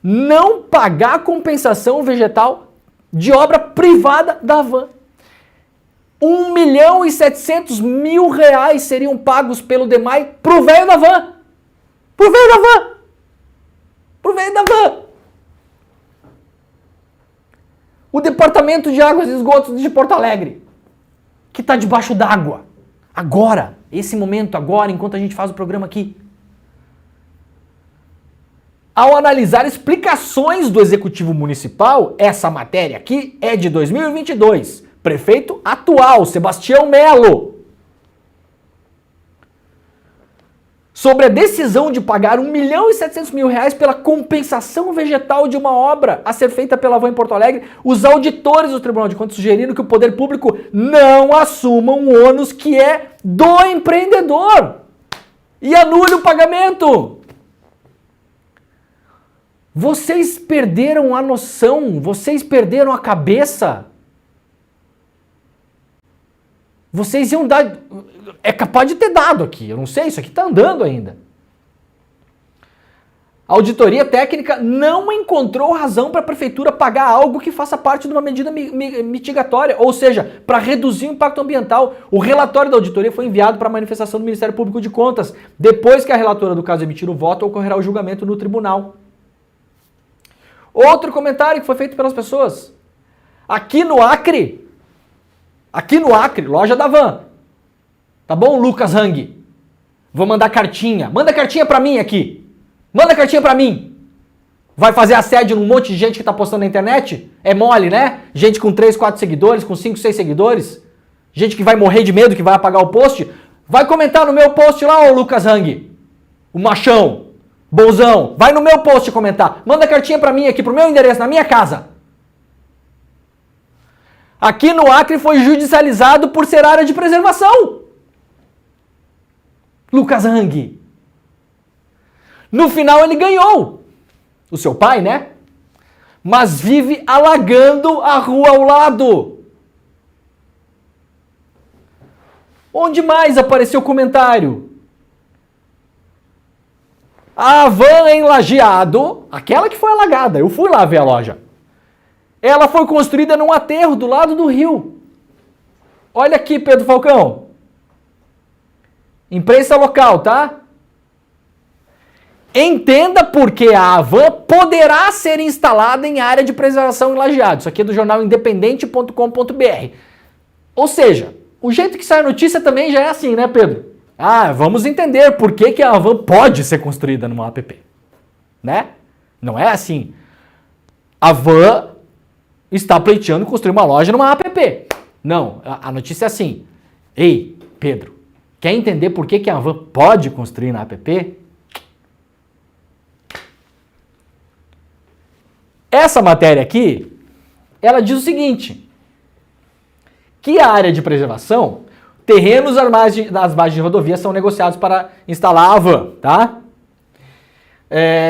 não pagar compensação vegetal de obra privada da Havan. 1.700.000 reais seriam pagos pelo DEMAI pro velho da van. Pro velho da van. Pro velho da van. O Departamento de Águas e Esgotos de Porto Alegre, que está debaixo d'água. Agora, esse momento agora, enquanto a gente faz o programa aqui. Ao analisar explicações do Executivo Municipal, essa matéria aqui é de 2022. Prefeito atual, Sebastião Melo. sobre a decisão de pagar R$1.700.000 pela compensação vegetal de uma obra a ser feita pela Havan em Porto Alegre, os auditores do Tribunal de Contas sugeriram que o poder público não assuma um ônus que é do empreendedor e anule o pagamento. Vocês perderam a noção, vocês perderam a cabeça. Vocês iam dar... É capaz de ter dado aqui, eu não sei, isso aqui está andando ainda. A auditoria técnica não encontrou razão para a prefeitura pagar algo que faça parte de uma medida mitigatória, ou seja, para reduzir o impacto ambiental. O relatório da auditoria foi enviado para a manifestação do Ministério Público de Contas. Depois que a relatora do caso emitir o voto, ocorrerá o julgamento no tribunal. Outro comentário que foi feito pelas pessoas. Aqui no Acre, loja da Havan. Tá bom, Lucas Hang? Vou mandar cartinha. Manda cartinha pra mim aqui. Manda cartinha pra mim. Vai fazer assédio num monte de gente que tá postando na internet? É mole, né? Gente com 3, 4 seguidores, com 5, 6 seguidores. Gente que vai morrer de medo, que vai apagar o post. Vai comentar no meu post lá, ô Lucas Hang. O machão. Bonzão. Vai no meu post comentar. Manda cartinha pra mim aqui, pro meu endereço, na minha casa. Aqui no Acre foi judicializado por ser área de preservação. Lucas Hang. No final ele ganhou. O seu pai, né? Mas vive alagando a rua ao lado. Onde mais apareceu comentário? A Havan em Lajeado, aquela que foi alagada, eu fui lá ver a loja. Ela foi construída num aterro do lado do rio. Olha aqui, Pedro Falcão. Imprensa local, tá? Entenda porque a Havan poderá ser instalada em área de preservação em Lajeado. Isso aqui é do jornal independente.com.br. Ou seja, o jeito que sai a notícia também já é assim, né, Pedro? Ah, vamos entender por que a Havan pode ser construída numa APP. Né? Não é assim. A Havan está pleiteando construir uma loja numa APP. Não, a notícia é assim. Ei, Pedro, quer entender por que a Havan pode construir na APP? Essa matéria aqui, ela diz o seguinte, que a área de preservação, terrenos das margens de rodovia são negociados para instalar a Havan, tá?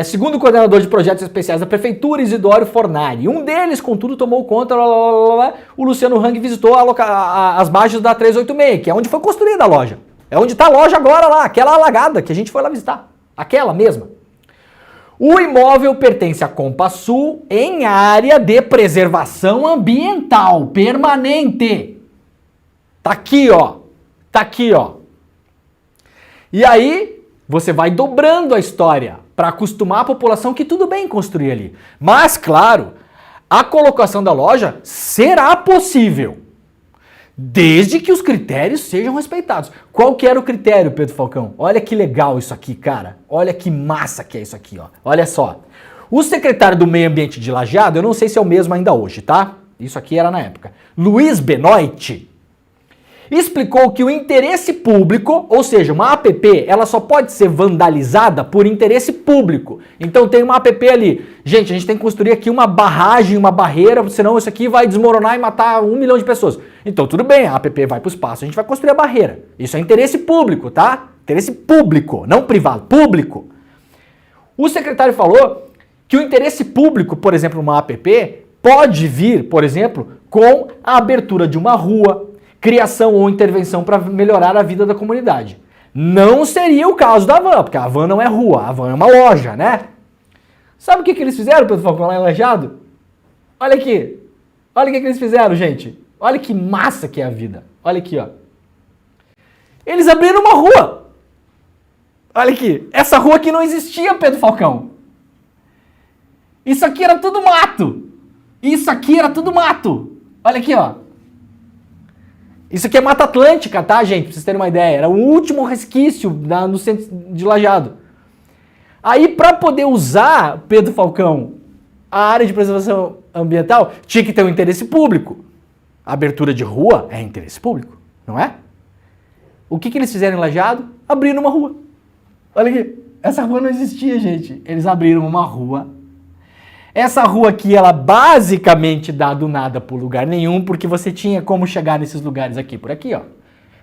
Segundo o coordenador de projetos especiais da prefeitura, Isidório Fornari, um deles, contudo, tomou conta, o Luciano Hang visitou as margens da 386, que é onde foi construída a loja. É onde está a loja agora lá, aquela alagada que a gente foi lá visitar. Aquela mesma. O imóvel pertence à Compasul em área de preservação ambiental permanente. Tá aqui, ó. Tá aqui, ó. E aí, você vai dobrando a história para acostumar a população que tudo bem construir ali. Mas, claro, a colocação da loja será possível, desde que os critérios sejam respeitados. Qual que era o critério, Pedro Falcão? Olha que legal isso aqui, cara. Olha que massa que é isso aqui, ó. Olha só. O secretário do Meio Ambiente de Lajeado, eu não sei se é o mesmo ainda hoje, tá? Isso aqui era na época. Luiz Benoit explicou que o interesse público, ou seja, uma APP, ela só pode ser vandalizada por interesse público. Então tem uma APP ali. Gente, a gente tem que construir aqui uma barragem, uma barreira, senão isso aqui vai desmoronar e matar 1 milhão de pessoas. Então tudo bem, a APP vai para o espaço, a gente vai construir a barreira. Isso é interesse público, tá? Interesse público, não privado, público. O secretário falou que o interesse público, por exemplo, numa APP, pode vir, por exemplo, com a abertura de uma rua, criação ou intervenção para melhorar a vida da comunidade. Não seria o caso da Havan, porque a Havan não é rua, a Havan é uma loja, né? Sabe o que eles fizeram, Pedro Falcão, lá em Lajeado? Olha aqui. Olha o que eles fizeram, gente. Olha que massa que é a vida. Olha aqui, ó. Eles abriram uma rua. Olha aqui. Essa rua aqui não existia, Pedro Falcão. Isso aqui era tudo mato. Isso aqui era tudo mato. Olha aqui, ó. Isso aqui é Mata Atlântica, tá, gente? Pra vocês terem uma ideia. Era o último resquício no centro de Lajeado. Aí, para poder usar, Pedro Falcão, a área de preservação ambiental, tinha que ter um interesse público. A abertura de rua é interesse público, não é? O que eles fizeram em Lajeado? Abriram uma rua. Olha aqui, essa rua não existia, gente. Eles abriram uma rua. Essa rua aqui, ela basicamente dá do nada por lugar nenhum, porque você tinha como chegar nesses lugares aqui, por aqui, ó.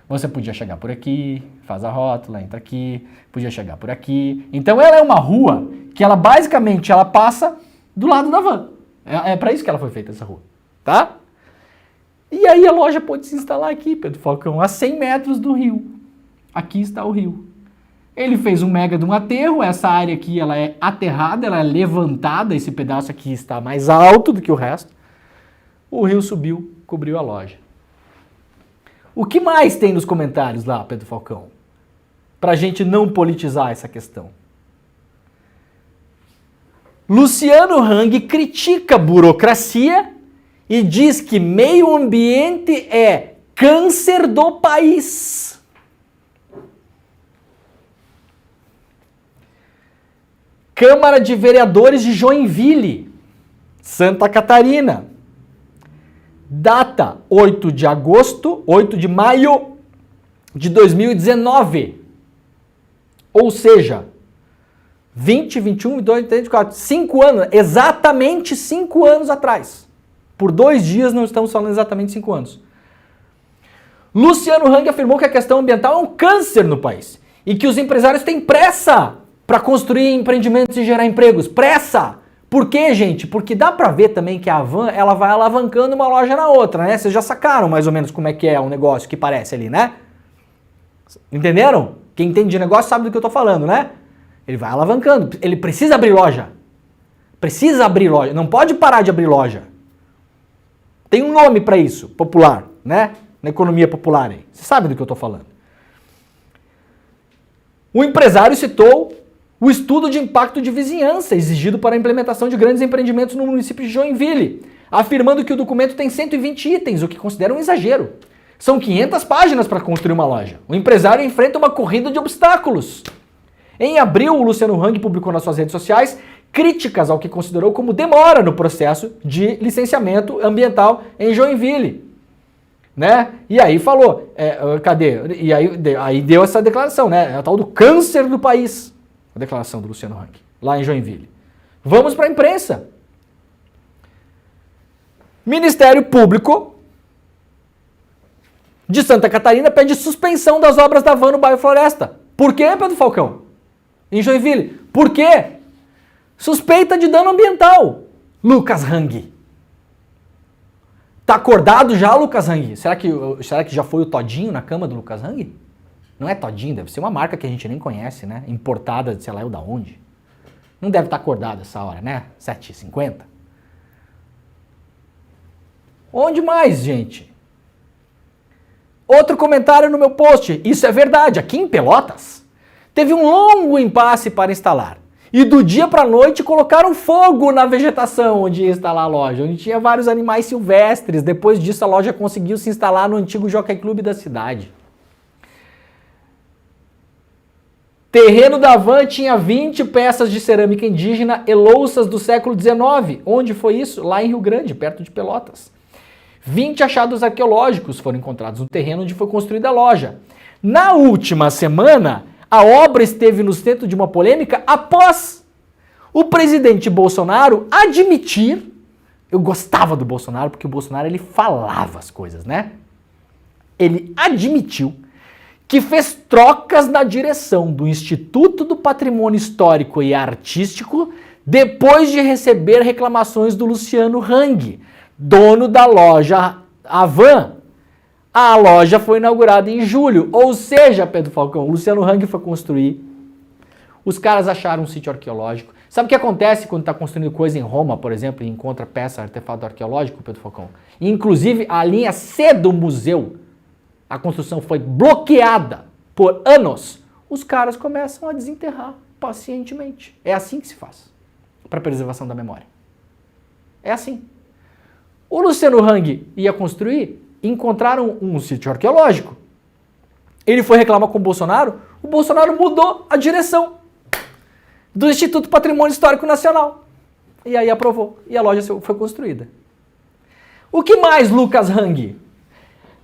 Você podia chegar por aqui, faz a rótula, entra aqui, podia chegar por aqui. Então ela é uma rua que ela basicamente ela passa do lado da van. É para isso que ela foi feita, essa rua, tá? E aí a loja pode se instalar aqui, Pedro Falcão, a 100 metros do rio. Aqui está o rio. Ele fez um mega de um aterro, essa área aqui ela é aterrada, ela é levantada, esse pedaço aqui está mais alto do que o resto. O rio subiu, cobriu a loja. O que mais tem nos comentários lá, Pedro Falcão? Pra gente não politizar essa questão. Luciano Hang critica a burocracia e diz que meio ambiente é câncer do país. Câmara de Vereadores de Joinville, Santa Catarina. Data 8 de maio de 2019. Ou seja, 20, 21, 22, 23, 24, 5 anos, exatamente 5 anos atrás. Por 2 dias não estamos falando exatamente 5 anos. Luciano Hang afirmou que a questão ambiental é um câncer no país e que os empresários têm pressa para construir empreendimentos e gerar empregos. Pressa! Por quê, gente? Porque dá pra ver também que a van, ela vai alavancando uma loja na outra, né? Vocês já sacaram mais ou menos como é que é o negócio que parece ali, né? Entenderam? Quem entende de negócio sabe do que eu tô falando, né? Ele vai alavancando. Ele precisa abrir loja. Precisa abrir loja. Não pode parar de abrir loja. Tem um nome pra isso, popular, né? Na economia popular aí. Você sabe do que eu tô falando. O empresário citou o estudo de impacto de vizinhança exigido para a implementação de grandes empreendimentos no município de Joinville, afirmando que o documento tem 120 itens, o que considera um exagero. São 500 páginas para construir uma loja. O empresário enfrenta uma corrida de obstáculos. Em abril, o Luciano Hang publicou nas suas redes sociais críticas ao que considerou como demora no processo de licenciamento ambiental em Joinville. Né? E aí falou, cadê? E aí deu essa declaração, né? É a tal do câncer do país. A declaração do Luciano Hang, lá em Joinville. Vamos para a imprensa. Ministério Público de Santa Catarina pede suspensão das obras da van no bairro Floresta. Por quê, Pedro Falcão? Em Joinville. Por quê? Suspeita de dano ambiental. Lucas Hang. Tá acordado já, Lucas Hang? Será que já foi o Todinho na cama do Lucas Hang? Não é Todinho, deve ser uma marca que a gente nem conhece, né? Importada de sei lá eu da onde. Não deve estar acordado essa hora, né? 7h50. Onde mais, gente? Outro comentário no meu post. Isso é verdade. Aqui em Pelotas, teve um longo impasse para instalar. E do dia para a noite colocaram fogo na vegetação onde ia instalar a loja, onde tinha vários animais silvestres. Depois disso, a loja conseguiu se instalar no antigo Jockey Club da cidade. Terreno da van tinha 20 peças de cerâmica indígena e louças do século XIX. Onde foi isso? Lá em Rio Grande, perto de Pelotas. 20 achados arqueológicos foram encontrados no terreno onde foi construída a loja. Na última semana, a obra esteve no centro de uma polêmica após o presidente Bolsonaro admitir... Eu gostava do Bolsonaro porque o Bolsonaro ele falava as coisas, né? Ele admitiu que fez trocas na direção do Instituto do Patrimônio Histórico e Artístico depois de receber reclamações do Luciano Hang, dono da loja Avan. A loja foi inaugurada em julho, ou seja, Pedro Falcão, o Luciano Hang foi construir, os caras acharam um sítio arqueológico. Sabe o que acontece quando está construindo coisa em Roma, por exemplo, e encontra peça, artefato arqueológico, Pedro Falcão? Inclusive, a linha C do museu, a construção foi bloqueada por anos. Os caras começam a desenterrar pacientemente. É assim que se faz para a preservação da memória. É assim. O Luciano Hang ia construir, encontraram um sítio arqueológico. Ele foi reclamar com o Bolsonaro mudou a direção do Instituto Patrimônio Histórico Nacional. E aí aprovou. E a loja foi construída. O que mais, Lucas Hang?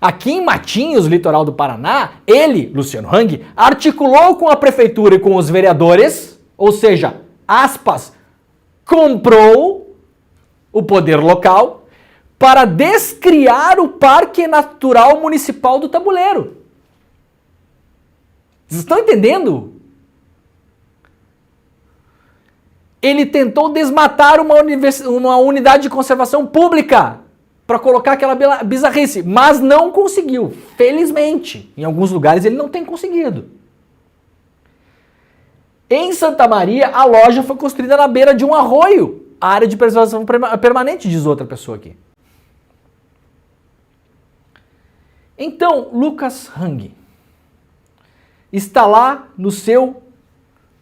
Aqui em Matinhos, litoral do Paraná, ele, Luciano Hang, articulou com a prefeitura e com os vereadores, ou seja, aspas, comprou o poder local para descriar o Parque Natural Municipal do Tabuleiro. Vocês estão entendendo? Ele tentou desmatar uma unidade de conservação pública para colocar aquela bizarrice, mas não conseguiu. Felizmente, em alguns lugares ele não tem conseguido. Em Santa Maria, a loja foi construída na beira de um arroio. A área de preservação permanente, diz outra pessoa aqui. Então, Lucas Hang está lá no seu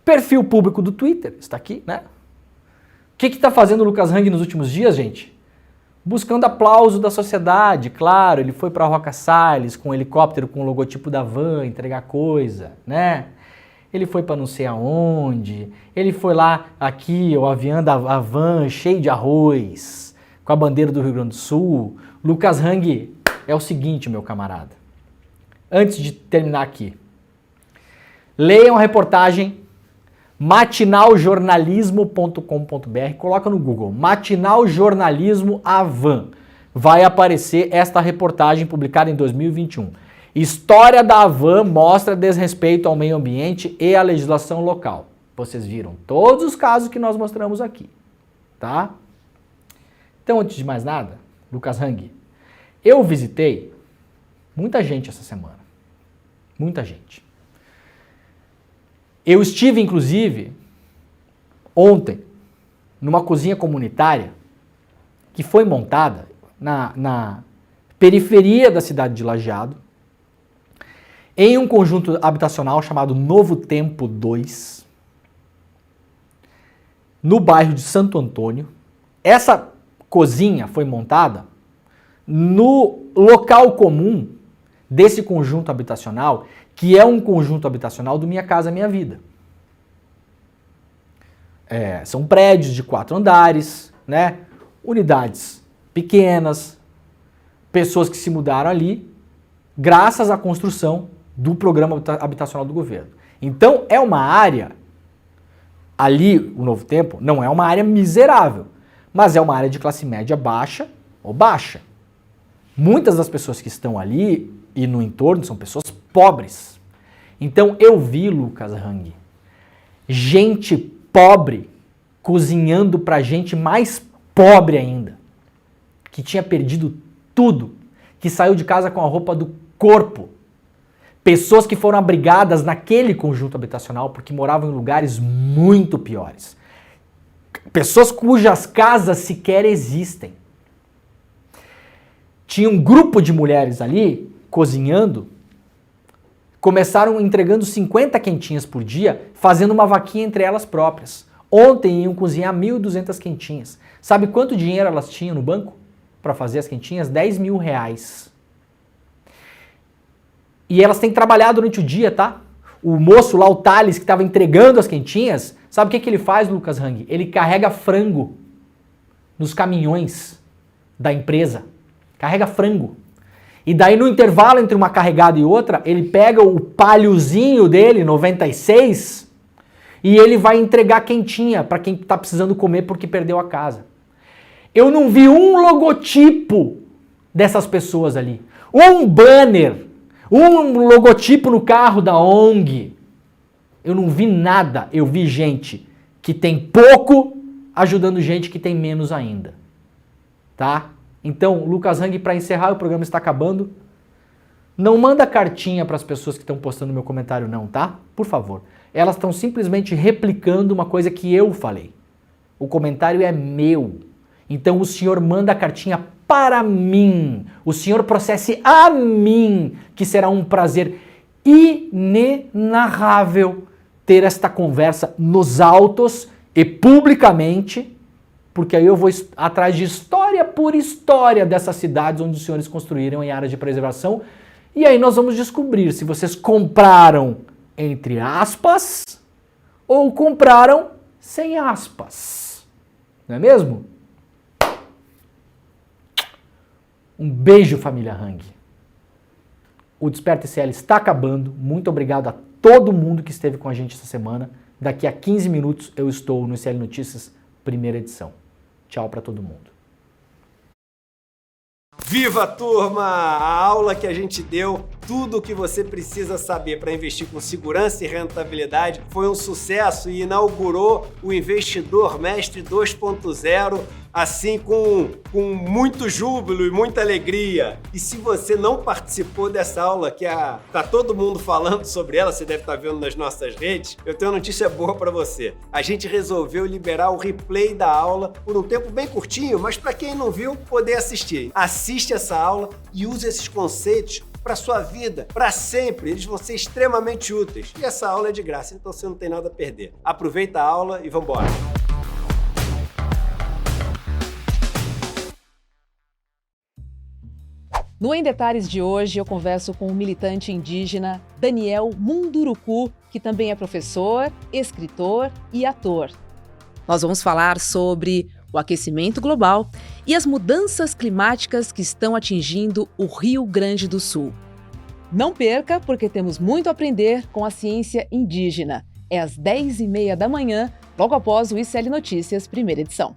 perfil público do Twitter, está aqui, né? O que está fazendo o Lucas Hang nos últimos dias, gente? Buscando aplauso da sociedade, claro, ele foi para Roca Salles com um helicóptero com o logotipo da van entregar coisa, né? Ele foi para não sei aonde, ele foi lá, aqui, o avião da van cheio de arroz, com a bandeira do Rio Grande do Sul. Lucas Hang é o seguinte, meu camarada, antes de terminar aqui, leiam a reportagem matinaljornalismo.com.br, coloca no Google, Matinaljornalismo Avan. Vai aparecer esta reportagem publicada em 2021. História da Avan mostra desrespeito ao meio ambiente e à legislação local. Vocês viram todos os casos que nós mostramos aqui, tá? Então, antes de mais nada, Lucas Hang, eu visitei muita gente essa semana. Muita gente. Eu estive, inclusive, ontem, numa cozinha comunitária que foi montada na periferia da cidade de Lajeado, em um conjunto habitacional chamado Novo Tempo 2, no bairro de Santo Antônio. Essa cozinha foi montada no local comum desse conjunto habitacional, que é um conjunto habitacional do Minha Casa Minha Vida. São prédios de 4 andares, né? Unidades pequenas, pessoas que se mudaram ali graças à construção do programa habitacional do governo. Então é uma área, ali o Novo Tempo, não é uma área miserável, mas é uma área de classe média baixa ou baixa. Muitas das pessoas que estão ali e no entorno são pessoas pobres. Então eu vi, Lucas Hang, gente pobre cozinhando pra gente mais pobre ainda, que tinha perdido tudo, que saiu de casa com a roupa do corpo. Pessoas que foram abrigadas naquele conjunto habitacional porque moravam em lugares muito piores. Pessoas cujas casas sequer existem. Tinha um grupo de mulheres ali cozinhando, começaram entregando 50 quentinhas por dia, fazendo uma vaquinha entre elas próprias. Ontem iam cozinhar 1.200 quentinhas. Sabe quanto dinheiro elas tinham no banco para fazer as quentinhas? 10 mil reais. E elas têm que trabalhar durante o dia, tá? O moço lá, o Thales, que estava entregando as quentinhas, sabe o que ele faz, Lucas Hang? Ele carrega frango nos caminhões da empresa. Carrega frango. E daí no intervalo entre uma carregada e outra, ele pega o palhozinho dele, 96, e ele vai entregar quentinha para quem está precisando comer porque perdeu a casa. Eu não vi um logotipo dessas pessoas ali. Um banner, um logotipo no carro da ONG. Eu não vi nada. Eu vi gente que tem pouco ajudando gente que tem menos ainda. Tá? Então, Lucas Hang, para encerrar, o programa está acabando. Não manda cartinha para as pessoas que estão postando no meu comentário não, tá? Por favor. Elas estão simplesmente replicando uma coisa que eu falei. O comentário é meu. Então o senhor manda a cartinha para mim. O senhor processe a mim, que será um prazer inenarrável ter esta conversa nos autos e publicamente, porque aí eu vou atrás de história por história dessas cidades onde os senhores construíram em áreas de preservação, e aí nós vamos descobrir se vocês compraram entre aspas ou compraram sem aspas. Não é mesmo? Um beijo, família Hang. O Desperta ICL está acabando. Muito obrigado a todo mundo que esteve com a gente essa semana. Daqui a 15 minutos eu estou no ICL Notícias, primeira edição. Tchau para todo mundo.
Viva, turma! A aula que a gente deu, tudo o que você precisa saber para investir com segurança e rentabilidade, foi um sucesso e inaugurou o Investidor Mestre 2.0, assim com muito júbilo e muita alegria. E se você não participou dessa aula, que tá todo mundo falando sobre ela, você deve estar vendo nas nossas redes, eu tenho uma notícia boa para você. A gente resolveu liberar o replay da aula por um tempo bem curtinho, mas para quem não viu, poder assistir. Assiste essa aula e use esses conceitos para sua vida, para sempre. Eles vão ser extremamente úteis. E essa aula é de graça, então você não tem nada a perder. Aproveita a aula e vamos embora.
No Em Detalhes de hoje, eu converso com o militante indígena Daniel Munduruku, que também é professor, escritor e ator. Nós vamos falar sobre o aquecimento global e as mudanças climáticas que estão atingindo o Rio Grande do Sul. Não perca, porque temos muito a aprender com a ciência indígena. É às 10h30 da manhã, logo após o ICL Notícias, primeira edição.